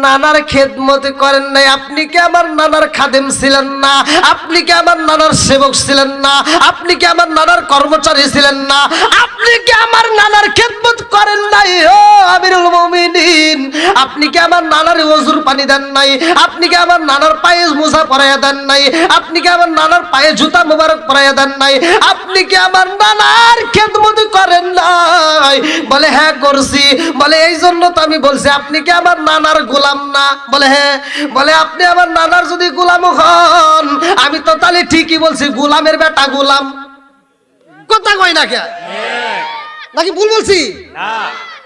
নানার খেদমত করেন নাই? আপনি কি আমার নানার খাদেম ছিলেন না? আপনি কি আমার নানার সেবক ছিলেন না? আপনি কি আমার নানার কর্মচারী ছিলেন না? আপনি কি আমার নানার খেদমত করেন নাই? ও আমিরুল মুমিনিন আপনি কি আমার নানার ওযুর পানি দেন নাই? আপনি কি আমার নানার পায়ে মোজা পরাইয়া দেন নাই? আপনি কি আমার নানার পায়ে জুতা মোবারক পরাইয়া দেন নাই? আপনি কি আমার নানার খেদমত করেন নাই? বলে হ্যাঁ করছি। বলে এই জন্য তো আমি বলছি আপনি কি আমার নানার গোলাম না? বলে হ্যাঁ। বলে আপনি আমার নানার যদি গোলাম হন, আমি তো তাহলে ঠিকই বলছি গোলামের বেটা গোলাম। কথা কই না কে নাকি ভুল বলছি?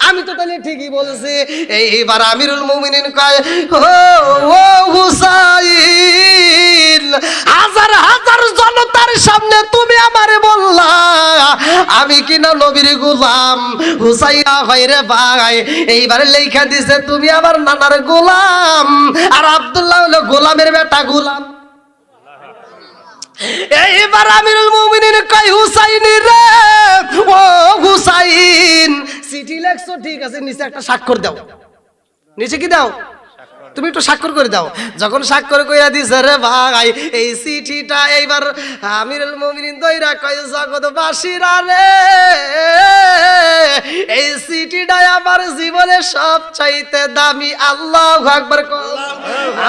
আমি তো তাহলে ঠিকই বলছি। এইবার আমিরুল মুমিনিন কয় ও হুসাইন হাজার হাজার জনতার সামনে তুমি আমারে বললা আমি কিনা নবীর গোলাম। হুসাইন হয় রে ভাই, এইবার লেখা দিছে তুমি আমার নানার গোলাম, আর আব্দুল্লাহ হলো গোলামের বেটা গোলাম। এইবার আমিরুল মুমিনিন কয় হুসাইন রে ও হুসাইন চিঠি লেখছো ঠিক আছে, নিচে একটা স্বাক্ষর দাও। নিচে কি দাও? তুমি একটু স্বাক্ষর করে দাও। যখন স্বাক্ষর কইরা দিছে রে ভাই, এই চিঠিটা এইবার আমিরুল মুমিনিন দইরা কয় জগৎবাসীরা রে, এই চিঠিটা আমার জীবনের সবচাইতে দামি। আল্লাহু আকবার।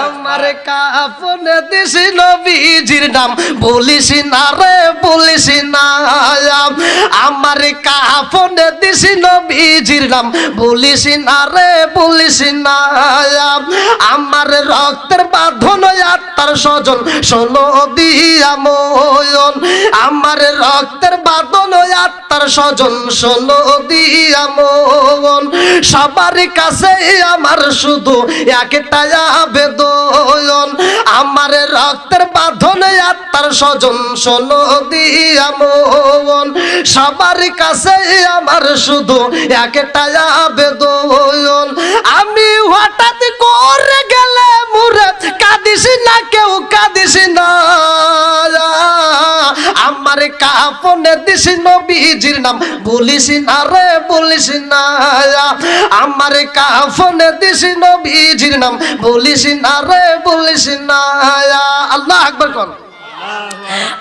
আমার কাফনে দিছি নবীজির নাম, বলিস না রে বলিস না। আমার কাফনে দিছি নবীজির নাম, বলিস না রে বলিস না। আমার রক্তের বাঁধন আত্মার স্বজন শোনো দিয়া ময়ন, আমার রক্তের বাঁধন আত্মার স্বজন শোনো দিয়া মন। সবার কাছে আমার শুধু একটাই আবেদন, আমার রক্তের বাঁধন আত্মার স্বজন শোনো দিয়া মন। সবার কাছে আমার শুধু একটাই আবেদন, আমি হঠাৎ করে গেলে মুরে কাঁদিস না, কেউ কাঁদিস না। আমার কাফনে দিস নবীজির নাম, বলিস না রে বলিস না। আমার কাফনে দিস নবীজির নাম, বলিস না রে বলিস না। আল্লাহু আকবার কোন।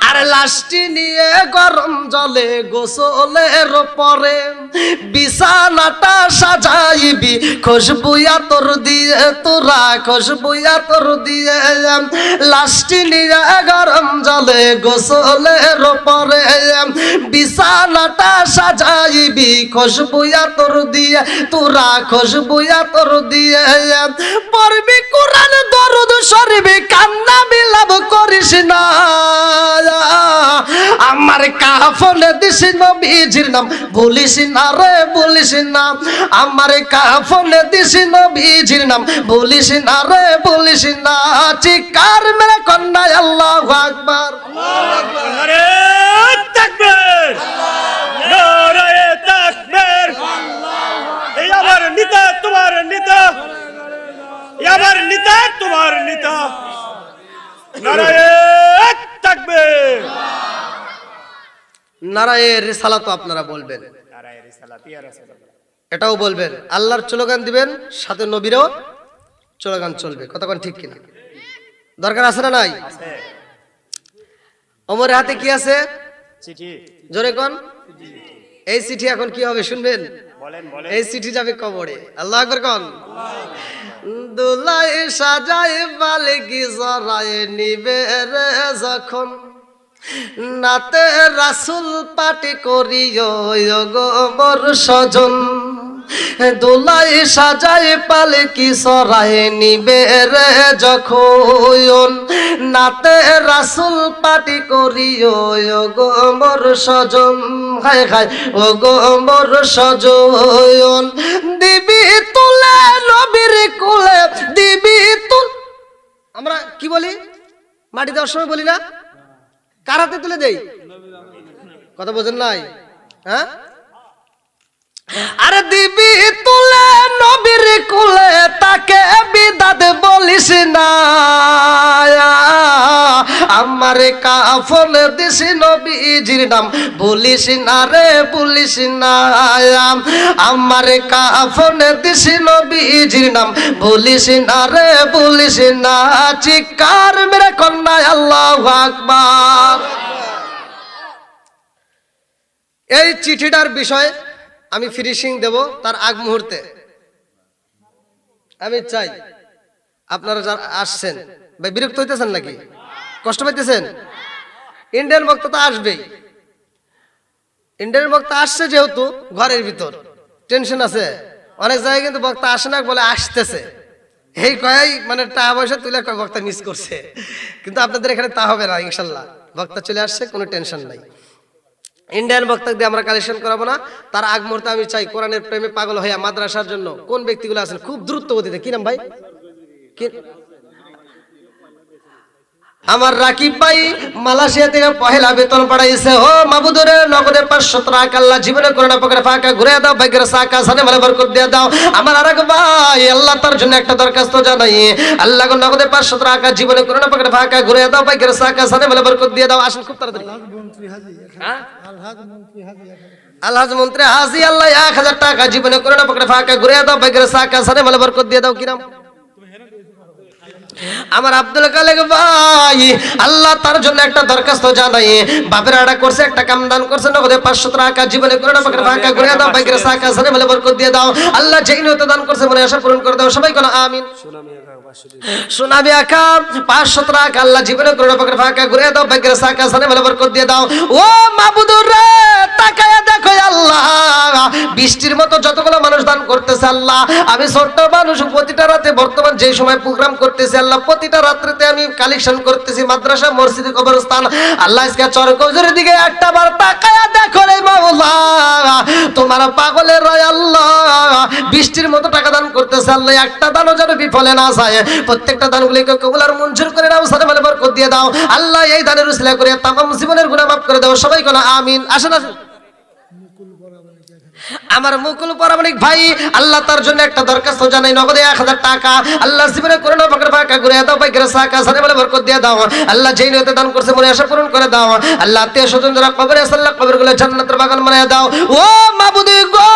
আর লাশটি নিয়ে গরম জলে গোসলের পরে বিছানাটা সাজাইবি খুশবুয়া তোর দিয়ে, তোরা খুশবুয়া তোর দিয়ে। লাশটি নিয়ে গরম জলে গোসলের পরে বিছানাটা সাজাইবি খুশবুয়া তোর দিয়ে, তোরা খুশবুয়া তোর দিয়ে। পড়বি কোরআন দরুদ শরীফ, কান্না বিলাপ করিস না। আমার কাফনে দিস নবীজির নাম, বলিস না রে বলিস না। আমার কাফনে দিস নবীজির নাম, বলিস না রে বলিস না। চিৎকার মেরে কন্যা আল্লাহু আকবার। নারে তাকবীর, নারে তাকবীর। এই আমার নেতা তোমার নেতা, এই আমার নেতা তোমার নেতা। নারে তাকবীর। নারায়ে রিসালাত আপনারা বলবেন, নারায়ে রিসালাত ইয়া রাসূলুল্লাহ, এটাও বলবেন। আল্লাহর স্লোগান দিবেন, সাথে নবীরও স্লোগান চলবে। কতক্ষণ ঠিক কিনা? দরকার আছে না নাই? ওমরের হাতে কি আছে? চিঠি। জোরে কোন। এই চিঠি এখন কি হবে শুনবেন? বলেন বলেন। এই চিঠি যাবে কবরে। আল্লাহু আকবার কোন। দুলাই সাজায় বালকি জরায় নিবে রে যখন, নাতে রাসূল পাটি করিও গো মোর স্বজন। দোলাই সাজায় পালকি সরায় নিবে রে যখন, নাতে রাসূল পাটি করিও গো মোর স্বজন। হায় হায় ও গো মোর স্বজন। দিবি তুলে নবীর কুলে, দিবি তুল। আমরা কি বলি? মাটি দেওয়ার সময় বলি না? কার হাতে তুলে দেই? কথা বোঝেন নাই? হ্যাঁ, আরে দিবি তুলে নবীর কুলে, তাকে বিদাত বলিস না। আমার কাফনে দিস নবীজির নাম, বলিস না রে বলিস না। আমার কাফনে দিস নবীজির নাম, বলিস না রে বলিস না। চিৎকার মেরে কন্যা আল্লাহু আকবার। এই চিঠিটার বিষয়ে আমি ফিনিশিং দেব। তার আগ মুহূর্তে আমি চাই আপনারা যারা আসছেন, ভাই বিরক্ত হইতেছেন নাকি? কষ্ট পাইতেছেন? ইন্ডিয়ান বক্তা তো আসবেই। ইন্ডিয়ান বক্তা আসছে যেহেতু ঘরের ভিতর টেনশন আছে। অনেক জায়গায় কিন্তু বক্তা আসে না, বলে আসতেছে। এই কয়াই মানে টাকা পয়সা তুলে কয় বক্তা মিস করছে। কিন্তু আপনাদের এখানে তা হবে না ইনশাল্লাহ। বক্তা চলে আসছে, কোনো টেনশন নাই। ইন্ডিয়ান বক্তা দিয়ে আমরা কালেকশন করাবো না। তার আগ মুহূর্তে আমি চাই কোরআনের প্রেমে পাগল হইয়া মাদ্রাসার জন্য কোন ব্যক্তিগুলো আছেন খুব দ্রুত গতিতে, কি নাম ভাই? আমার রাকিব ভাই মালয়েশিয়া থেকে পহেলা বেতন পাঠাইছে। ও মাবুদরে নগদে 500 টাকা আল্লাহ জীবনে করে না পকেটে ফাঁকা ঘুরে দাও, ভাগ্যের সাকা সানে মানে বরকত দিয়ে দাও। আমার আরেক ভাই আল্লাহ তার জন্য একটা দরখাস্ত জানাই, আল্লাহ গো নগদে 500 টাকা জীবনে করে না পকেটে ফাঁকা ঘুরে দাও, ভাগ্যের সাকা সানে মানে বরকত দিয়ে দাও। আসেন খুব তাড়াতাড়ি। আলহাজ মন্ত্রী হাজি আল্লাহ 1000 টাকা জীবনে করে না পকেটে ফাঁকা ঘুরে দাও, ভাগ্যের সাকা সানে মানে বরকত দিয়ে দাও। কি নাম? আমার আব্দুল খালেক ভাই আল্লাহ তার জন্য একটা দরখাস্ত জানাই, বাপের আড়া করছে একটা কাম দান করছে নগদে 500 টাকা, জীবনে করে না পাকের ফাঁকা করে দাও, বাইকের সাকা সারে বলে বরকত দিয়ে দাও। আল্লাহ যেই নিয়তে দান করছে মনে আশা পূরণ করে দাও, সবাই কোন আমিন। সোনামি আকা 500 টাকা, আল্লাহ জীবনে করে না পাকের ফাঁকা করে দাও, বাইকের সাকা সারে বলে বরকত দিয়ে দাও। ও মাবুদুর রে তাকায়া দেখো আল্লাহ, বৃষ্টির মতো যতগুলো মানুষ দান করতেছে আল্লাহ, আমি ছোট্ট মানুষ প্রতিটা রাতে বর্তমান যে সময় প্রোগ্রাম করতেছি আল্লাহ, প্রতিটা রাত্রিতে আমি কালেকশন করতেছি মাদ্রাসা মসজিদ কবরস্থান আল্লাহ, আজকে চরকজের দিকে একটা বার তাকায়া দেখো রে মাওলা, তোমার পাগলের রয় আল্লাহ, বৃষ্টির মতো টাকা দান করতেছে আল্লাহ, একটা দানও যেন বিফলে না যায়, প্রত্যেকটা দানগুলিকে কবুল আর মঞ্জুর করে দাও, সাথে মানে বরকত দিয়ে দাও আল্লাহ, এই দানের উসিলা করে তামাম জীবনের গুনাহ মাফ করে দাও, সবাই কোন আমিন। আসেন আসেন আমার মুকুল পরামানিক ভাই আল্লাহ তার জন্য একটা দরখাস্ত জানাই, নগদে 1000 টাকা, আল্লাহ জীবনে করে নাও পাকের ফাঁকা ঘুরে দাও, বাইকের সাকা সারে বলে বরকত দিয়ে দাও আল্লাহ, যেই নিয়তে দান করছে মনে আশা পূরণ করে দাও আল্লাহ, আত্মীয় স্বজন যারা কবরে আছে আল্লাহ কবরগুলো জান্নাতের বাগান বানায় দাও। ও মাবুদি গো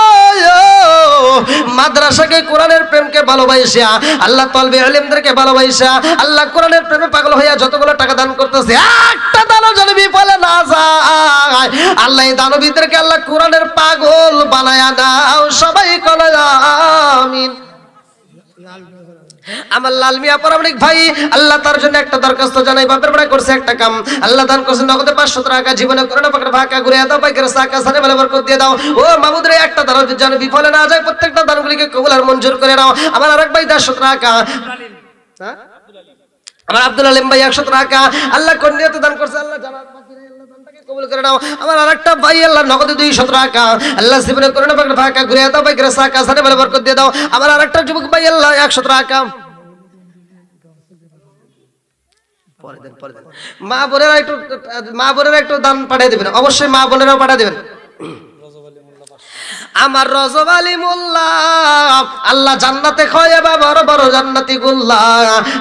মাদ্রাসাকে কোরআনের প্রেমকে ভালোবাসা আল্লাহ, তলবে ইলমদেরকে ভালোবাসা আল্লাহ, কোরআনের প্রেমে পাগল হইয়া যতগুলো টাকা দান করতেছে একটা দানও যেন বিফলে না যায় আল্লাহ, এই দানবীদেরকে আল্লাহ কোরআনের পাগল বানায়া দাও, সবাই কোন আমিন। আমার লাল মিয়া পরামানিক ভাই আল্লাহ তার জন্য একটা দরখাস্ত জানাই, বাপের বাড়ি করছে একটা কাম, আল্লাহ দান করছে নগদে 500 টাকা, জীবনে করে না পাকের ফাঁকা ঘুরে দাও, বাইকের সাকা সারে বলে বরকত দিয়ে দাও। ও মাহমুদ রে একটা দান যেন বিফলে না যায়, প্রত্যেকটা দানগুলিকে কবুল আর মঞ্জুর করে নাও। আমার আরেক ভাই 150 টাকা, হ্যাঁ আমার আব্দুল আলিম ভাই 100 টাকা, আল্লাহ কোন নিয়তে দান করছে আল্লাহ জানাত বাকি নাই, আল্লাহ দানটাকে কবুল করে নাও। আমার আরেকটা ভাই আল্লাহ নগদে 200 টাকা, আল্লাহ জীবনে করে না পাকের ফাঁকা ঘুরে দাও, বাইকের সাকা সারে বলে বরকত দিয়ে দাও। আমার আরেকটা যুবক ভাই আল্লাহ 100 টাকা, মা বোনেরা একটু দান পাঠিয়ে দিবেন, অবশ্যই মা বোনেরাও পাঠিয়ে দিবেন। আমার রজব আলী মোল্লা আল্লাহ জান্নাতে খাওয়াবা বড় বড় জান্নাতি গুল্লা,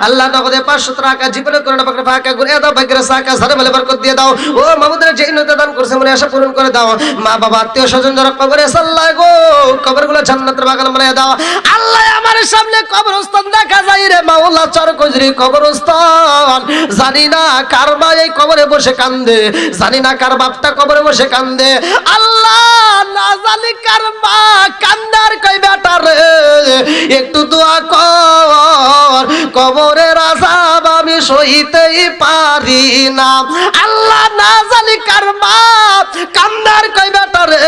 আল্লাহ নগদে 500 টাকা, জীবনে করে না পাকের ফাঁকা ঘুরে দাও, বাইকের সাকা সারে বলে বরকত দিয়ে দাও। ও মাহমুদের যেই নিয়তে দান করছে মনে আশা পূরণ করে দাও। মা বাবা আত্মীয় স্বজন যারা কবরে আছে আল্লাহ গো কবরগুলো জান্নাতের বাগান বানিয়ে দাও আল্লাহ। আমার সামনে কবরস্থান দেখা যায় রে মাওলা, চরকজরি কবরস্থান, জানি না কার মা এই কবরে বসে কান্দে, জানি না কার বাপটা কবরে বসে কান্দে আল্লাহ, না জানি কার মা কান্দার কই বেটা রে, একটু দোয়া কর, কবরের আযাব আমি সইতেই পারি না আল্লাহ, না জানি কার মা কান্দার কই বেটা রে,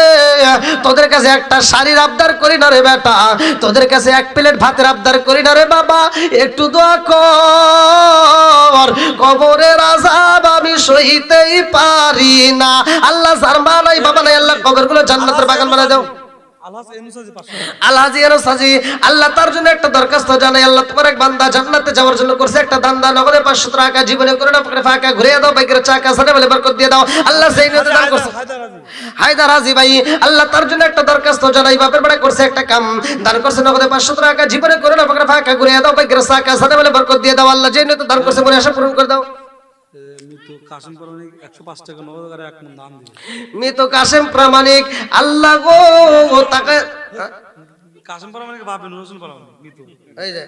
তোদের কাছে একটা শাড়ির আবদার করি না রে বেটা, তোদের কাছে এক প্লেট ভাতের আবদার করি না রে বাবা, একটু দোয়া কর, কবরের আযাব আমি সইতেই পারি না আল্লাহ, যার মা নাই বাবা নাই আল্লাহ কবরগুলো জান্নাতের বাগান বানায় দাও। আলহাজি এনসাজি আল্লাহ তার জন্য একটা দরখাস্ত জানাই, আল্লাহ তোমার এক বান্দা জান্নাতে যাওয়ার জন্য করছে একটা দান, দান নগদে 500 টাকা, জীবনে করে না পাকের ফাঁকা ঘুরে দাও, বাইকের চাকা সাথে বলে বরকত দিয়ে দাও আল্লাহ, সেই নিয়তে দান করছে। হায়দার হাজি ভাই আল্লাহ তার জন্য একটা দরখাস্ত জানাই, বাপের বাড়ি করছে একটা কাম, দান করছে নগদে 500 টাকা, জীবনে করে না পাকের ফাঁকা ঘুরে দাও, বাইকের চাকা সাথে বলে বরকত দিয়ে দাও আল্লাহ, যেই নিয়তে দান করছে মনে আশা পূরণ করে দাও। মৃত কাসেম প্রামাণিক আল্লাহ গো তাকে কাসেম প্রামাণিক বাপ নূর হোসেন প্রামাণিক মৃত, এই যে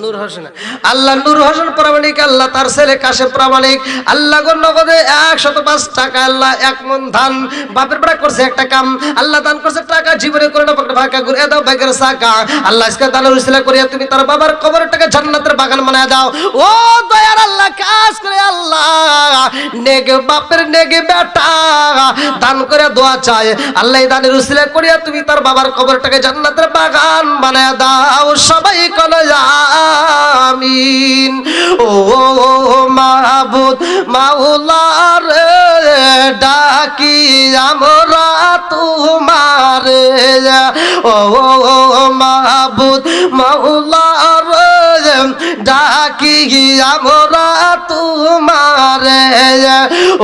নূর হোসেন আল্লাহ, নূর হোসেন প্রামাণিক আল্লাহ তার ছেলে কাসেম প্রামাণিক আল্লাহ গো নগদে 105 টাকা আল্লাহ, 1 মণ ধান, বাপের বাড়ি করছে একটা কাম, আল্লাহ দান করছে টাকা, জীবনে করে না পাকের ফাঁকা ঘুরে দাও, বাইকের চাকা আল্লাহ, আজকে দানের উসিলা করিয়া তুমি তার বাবার কবরের টাকা জান্নাতের বাগান বানায় দাও। ও দয়ার আল্লাহ কাজ করে আল্লাহ, নেগে বাপের নেগে বেটা দান করে দোয়া চায় আল্লাহ, এই দানের উসিলা করিয়া তুমি তার বাবার কবরের টাকা জান্নাতের বাগান বানায় দাও, সবাই কোন আমিন। ও মাবুদ মাওলা রে ডাকি আমরা তোমারে, ও মাবুদ মাওলা রে ডাকি আমরা তোমারে,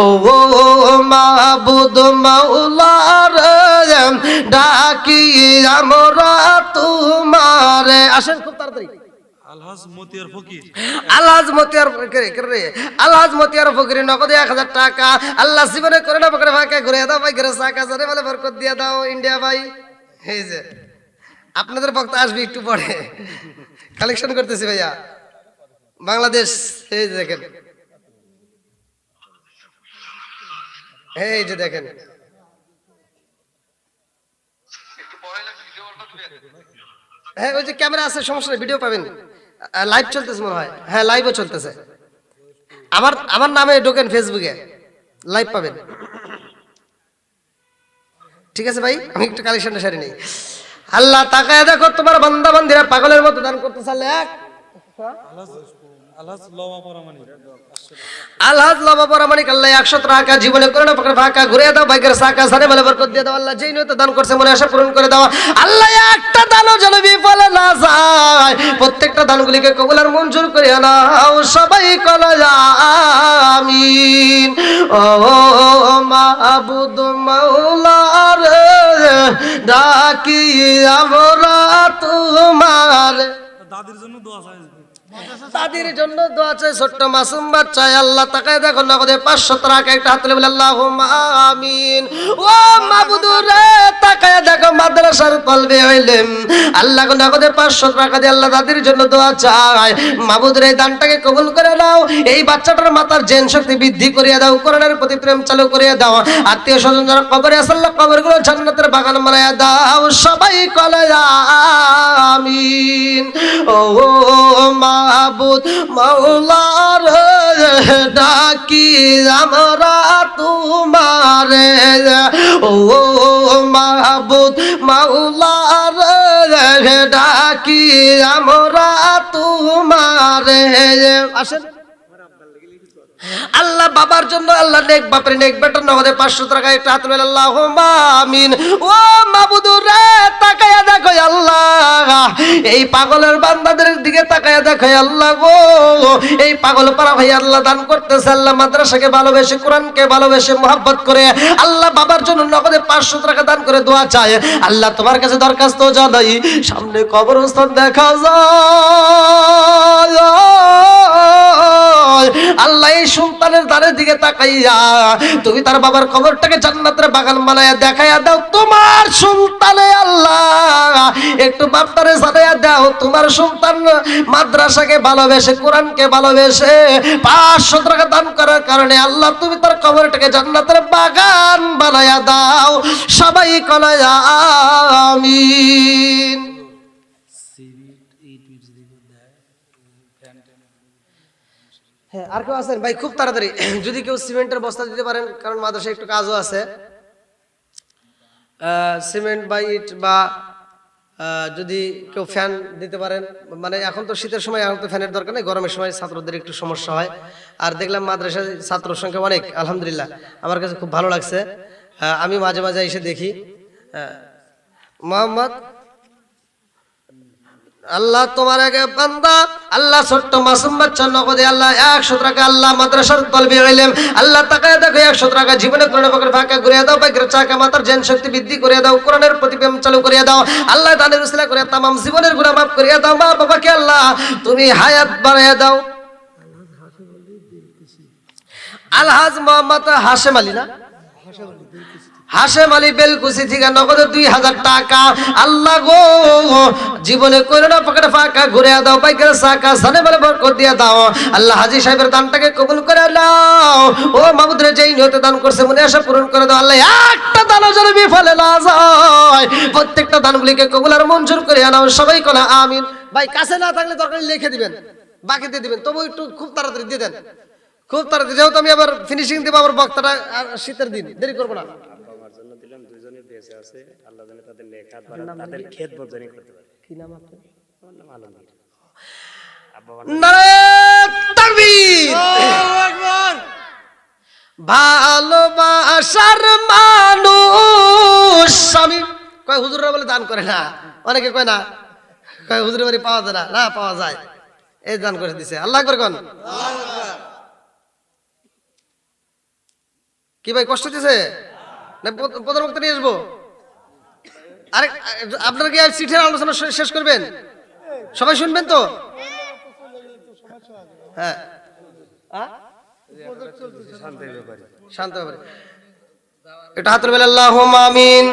ও মাবুদ মাওলা রে ডাকি আমরা তোমারে। আসেন খুব তাড়াতাড়ি। আলহাজ মতিয়ার ফকির, আলহাজ মতিয়ার ফকির নগদে 1000 টাকা, আল্লাহ জীবনে করে না পাকের ফাঁকা ঘুরে দাও, ভাই ঘরে চাকা জানে বলে বরকত দিয়ে দাও। ইন্ডিয়া ভাই এই যে আপনাদের বক্তা আসবে একটু পরে, কালেকশন করতেছি ভাইয়া। বাংলাদেশ, এই যে দেখেন, এই যে দেখেন, হ্যাঁ ওই যে ক্যামেরা আছে, সমস্যা নেই, ভিডিও পাবেন। লাইভ চলতেছে মনে হয়, হ্যাঁ লাইভও চলতেছে। আমার নামে ঢোকেন ফেসবুকে, লাইভ পাবেন। ঠিক আছে ভাই, আমি একটু কালেকশনটা সারি নেই। আল্লাহ তাকায় দেখো, তোমার বান্দা বান্দিরা পাগলের মতো দান করতে চাইলে আল্লাহ লবা পরামানিক আল্লাহ 100 টাকা জীবনে করে না পকেটে ফাঁকা ঘুরে দাও, ভাগ্যের সাকা সারে বলে বরকত দিয়ে দাও। আল্লাহ যেই নিয়তে দান করছে মনে আশা পূরণ করে দাও। আল্লাহ একটা দানও যেন বিফলে না যায়, প্রত্যেকটা দানগুলিকে কবুল আর মঞ্জুর করে নাও। সবাই কলা আমিন। ও মাবুদ মাওলা রে, ডাকি আমরা তোমার। দাদির জন্য দোয়া চাই, তাদের জন্য দোয়া চাই, ছোট্ট মাসুম বাচ্চা। আল্লাহ তাকায় দেখো, নগদে 500 টাকা একটা হাতে বলে আল্লাহুম্মা আমিন। ও মাবুদ রে, তাকায় দেখো মাদ্রাসার কলবে হইলেন আল্লাহ গো, নগদে 500 টাকা দিয়ে আল্লাহ তাদের জন্য দোয়া চাই। মাবুদ রে, দানটাকে কবুল করে নাও। এই বাচ্চাটার মাথার জেন শক্তি বৃদ্ধি করিয়ে দাও, কোরআনের প্রতি প্রেম চালু করিয়ে দাও। আত্মীয় স্বজন যারা কবরে আছে আল্লাহ কবরগুলো জান্নাতের বাগান বানায়া দাও। সবাই কলে আমিন। ও মাবুদ মাওলা রে, ডাকি আমরা তোমারে। ও মাবুদ মাওলা রে, ডাকি আমরা তোমারে। আসেন আল্লাহ বাবার জন্য, আল্লাহ নেক বাপের নেক বেটার নগদে 500 টাকা একটা হাতে বলে আল্লাহুম্মা আমিন। ও মাবুদ রে, তাকায়া দেখো আল্লাহ, এই পাগলের বান্দাদের দিকে তাকায়া দেখো আল্লাহ গো। এই পাগল পারা ভাই আল্লাহ দান করতেছে, আল্লাহ মাদ্রাসাকে ভালোবেসে, কোরআনকে ভালোবেসে, মোহাব্বত করে আল্লাহ বাবার জন্য নগদে 500 টাকা দান করে দোয়া চায়। আল্লাহ তোমার কাছে দরখাস্ত জানাই, সামনে কবরস্থান দেখা যায়, আল্লাহ এই সন্তানের দানের দিকে তাকাইয়া তুমি তার বাবার কবরটাকে জান্নাতের বাগান বানায়া দেখাইয়া দাও। তোমার সন্তানে আল্লাহ একটু বাপটারে জানাইয়া দাও, তোমার সন্তান মাদ্রাসাকে ভালোবেসে, কোরআনকে ভালোবেসে 500 টাকা দান করার কারণে আল্লাহ তুমি তার কবরটাকে জান্নাতের বাগান বানায়া দাও। সবাই কলায় আমিন। হ্যাঁ, আর কেউ আছেন ভাই? খুব তাড়াতাড়ি যদি কেউ সিমেন্টের বস্তা দিতে পারেন, কারণ মাদ্রাসায় একটু কাজও আছে। সিমেন্ট বা ইট বা যদি কেউ ফ্যান দিতে পারেন, মানে এখন তো শীতের সময়, এখন তো ফ্যানের দরকার নেই, গরমের সময় ছাত্রদের একটু সমস্যা হয়। আর দেখলাম মাদ্রাসায় ছাত্র সংখ্যা অনেক, আলহামদুলিল্লাহ আমার কাছে খুব ভালো লাগছে। আমি মাঝে মাঝে এসে দেখি। মোহাম্মদ আল্লাহ তোমার আগে বান্দা, আল্লাহ ছোট্ট মাসুম বাচ্চা নগদে আল্লাহ 100 টাকা আল্লাহ মাদ্রাসার তলবে হইলেন। আল্লাহ তাকায় দেখো 100 টাকা জীবনে কোরআনের পকেট ফাঁকা ঘুরিয়ে দাও, বাইকের চাকা মাথার জেন শক্তি বৃদ্ধি করিয়ে দাও, কোরআনের প্রতি প্রেম চালু করিয়ে দাও। আল্লাহ দানের উসিলা করে তামাম জীবনের গুনাহ মাফ করিয়ে দাও। মা বাবাকে আল্লাহ তুমি হায়াত বাড়াইয়া দাও। আলহাজ মোহাম্মদ হাশেম আলী, না হাশেম আলী বেলকুচি থেকে নগদে 2000 টাকা আল্লাহ গো জীবনে করে না পকেটে ফাঁকা ঘুরে দাও, বাইকের চাকা সানে বলে বরকত দিয়ে দাও। আল্লাহ হাজী সাহেবের দানটাকে কবুল করে নাও। ও মাহমুদ রে, যেই নিয়তে দান করছে মনে আশা পূরণ করে দাও। আল্লাহ একটা দানও যেন বিফলে না যায়, প্রত্যেকটা দানগুলিকে কবুল আর মঞ্জুর করে নাও। সবাই কোনা আমিন। ভাই কাছে না থাকলে দরকার লিখে দিবেন, বাকি দিয়ে দিবেন, তবু একটু খুব তাড়াতাড়ি দিয়ে দেন, খুব তাড়াতাড়ি, যেহেতু আমি আবার ফিনিশিং দেবো আমার বক্তাটা, শীতের দিন দেরি করবো না। বেঁচে আছে, আল্লাহ জানে তাদের নেকাত বাড়ায়, তাদের খেত বর্জনী করতে পারে। কি নাম আপনার? আমার নাম আলমগীর। নারে তাকবীর! ভালোবাসার মানুষ স্বামী কয় হুজুররা বলে দান করে না, অনেকে কয় না, কয় হুজুরের বাড়ি পাওয়া যায় না, না পাওয়া যায়, এই দান করে দিছে। আল্লাহ আকবার কোন। কি ভাই কষ্ট দিছে না? প্রধান বক্তা নিয়ে আসবো? আরে আপনারা কি চিঠির আলোচনা শেষ করবেন? সবাই শুনবেন তো? হ্যাঁ, শান্ত ব্যাপারে এটা হাতের বেলা আল্লাহুম্মা আমিন।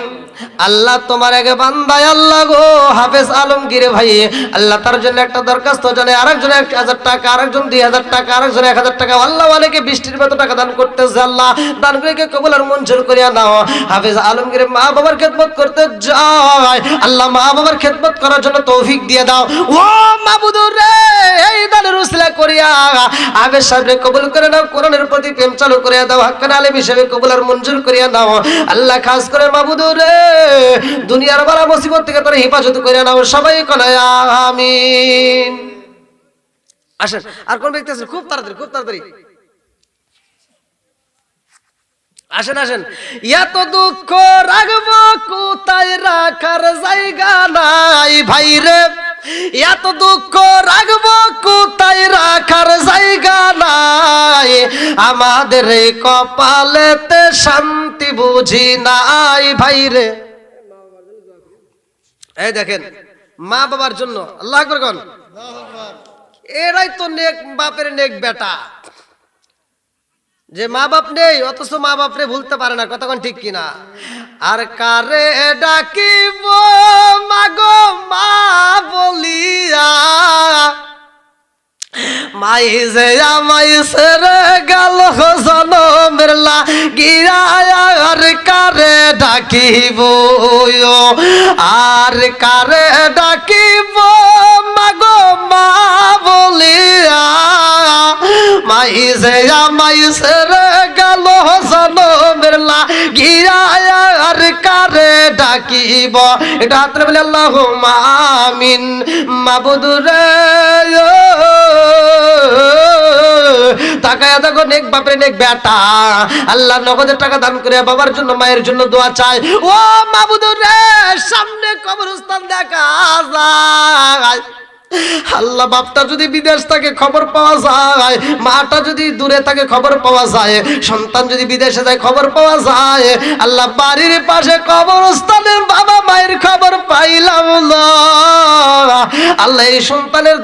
আল্লাহ তোমার এক বান্দা আল্লাহ গো হাফেজ আলমগীর ভাই আল্লাহ তার জন্য একটা দরখাস্ত জানে, আরেকজন 1000 টাকা, আরেকজন 2000 টাকা, আরেকজন 1000 টাকা, আল্লাহ অনেকে বৃষ্টির মতো টাকা দান করতেছে। আল্লাহ দান করে কবুল আর মঞ্জুর করিয়া নাও। হাফেজ আলমগীর মা বাবার খেদমত করতে যায়, আল্লাহ মা বাবার খেদমত করার জন্য তৌফিক দিয়ে দাও। ও মাবুদ রে, এই দানের উসিলা করিয়া হাফেজ সাহেবকে কবুল করে নাও, কোরআনের প্রতি প্রেম চালু করিয়া দাও, হাক্কান আলেম হিসেবে কবুল আর মঞ্জুর করিয়া নাও। আল্লাহ খাস করে মাবুদ রে দুনিয়ার বালা মুসিবত থেকে তোর হেফাজত করে নাও, সবাই কনায় আমিন। আসেন, আর কোন ব্যক্তি আছেন? খুব তাড়াতাড়ি, খুব তাড়াতাড়ি আসেন, আসেন। এত দুঃখ রাখবো কোথায়, রাখার জায়গা নাই ভাই রে, এত দুঃখ রাখবো কোথায়, রাখার জায়গা নাই, আমাদের এই কপালেতে শান্তি বুঝি নাই ভাই রে। এই দেখেন, মা বাবার জন্য আল্লাহ আকবার কোন, এরাই তো নেক বাপের নেক বেটা, যে মা বাপ নেই অথচ মা বাপরে ভুলতে পারে না, কতক্ষণ ঠিক কিনা। আর কারে ডাকিব মাগো মা বলিয়া, মাই যে আমাই সেরে গেল জনমের লাগিয়া, আর কারে ডাকিব, আর কারে ডাকিব মাগো মা বলিয়া, মাই যে আমাই সেরে গেল জনমের লাগিয়া, আর কারে ডাকিব। এটা হাত বলে আল্লাহুম্মা আমিন। মাবুদ রে তাকায়া দেখো নেক বাপরে নেক বেটা, আল্লাহ নগদের টাকা দান করে বাবার জন্য মায়ের জন্য দোয়া চাই। ও মাবুদ রে, সামনে কবরস্থান দেখা যায়, আল্লাহ বাপটা যদি বিদেশ থাকে খবর পাওয়া যায়, মাটা যদি দূরে থাকে খবর পাওয়া যায়, সন্তান যদি বিদেশে যায় খবর পাওয়া যায়, আল্লাহ বাড়ির পাশে কবরস্থানের বাবা মায়ের খবর পাইলাম না। আল্লাহ এই সন্তানের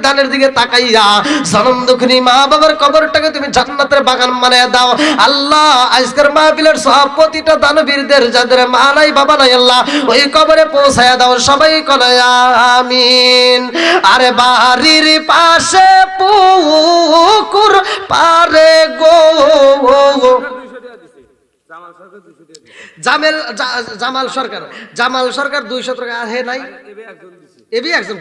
দানের দিকে তাকাইয়া জনম দুঃখিনী মা বাবার কবরটাকে তুমি জান্নাতের বাগান বানায় দাও। আল্লাহ আজকের মাহফিলের প্রতিটা দানবীরদের যাদের মা নাই বাবা নাই, আল্লাহ ওই কবরে পৌঁছায়া দাও, সবাই কনায় আমিন। আরে বাড়ির পাশে পুকুর পারে গো, জামাল সরকার 200 টাকা হে নাই, এবি একজন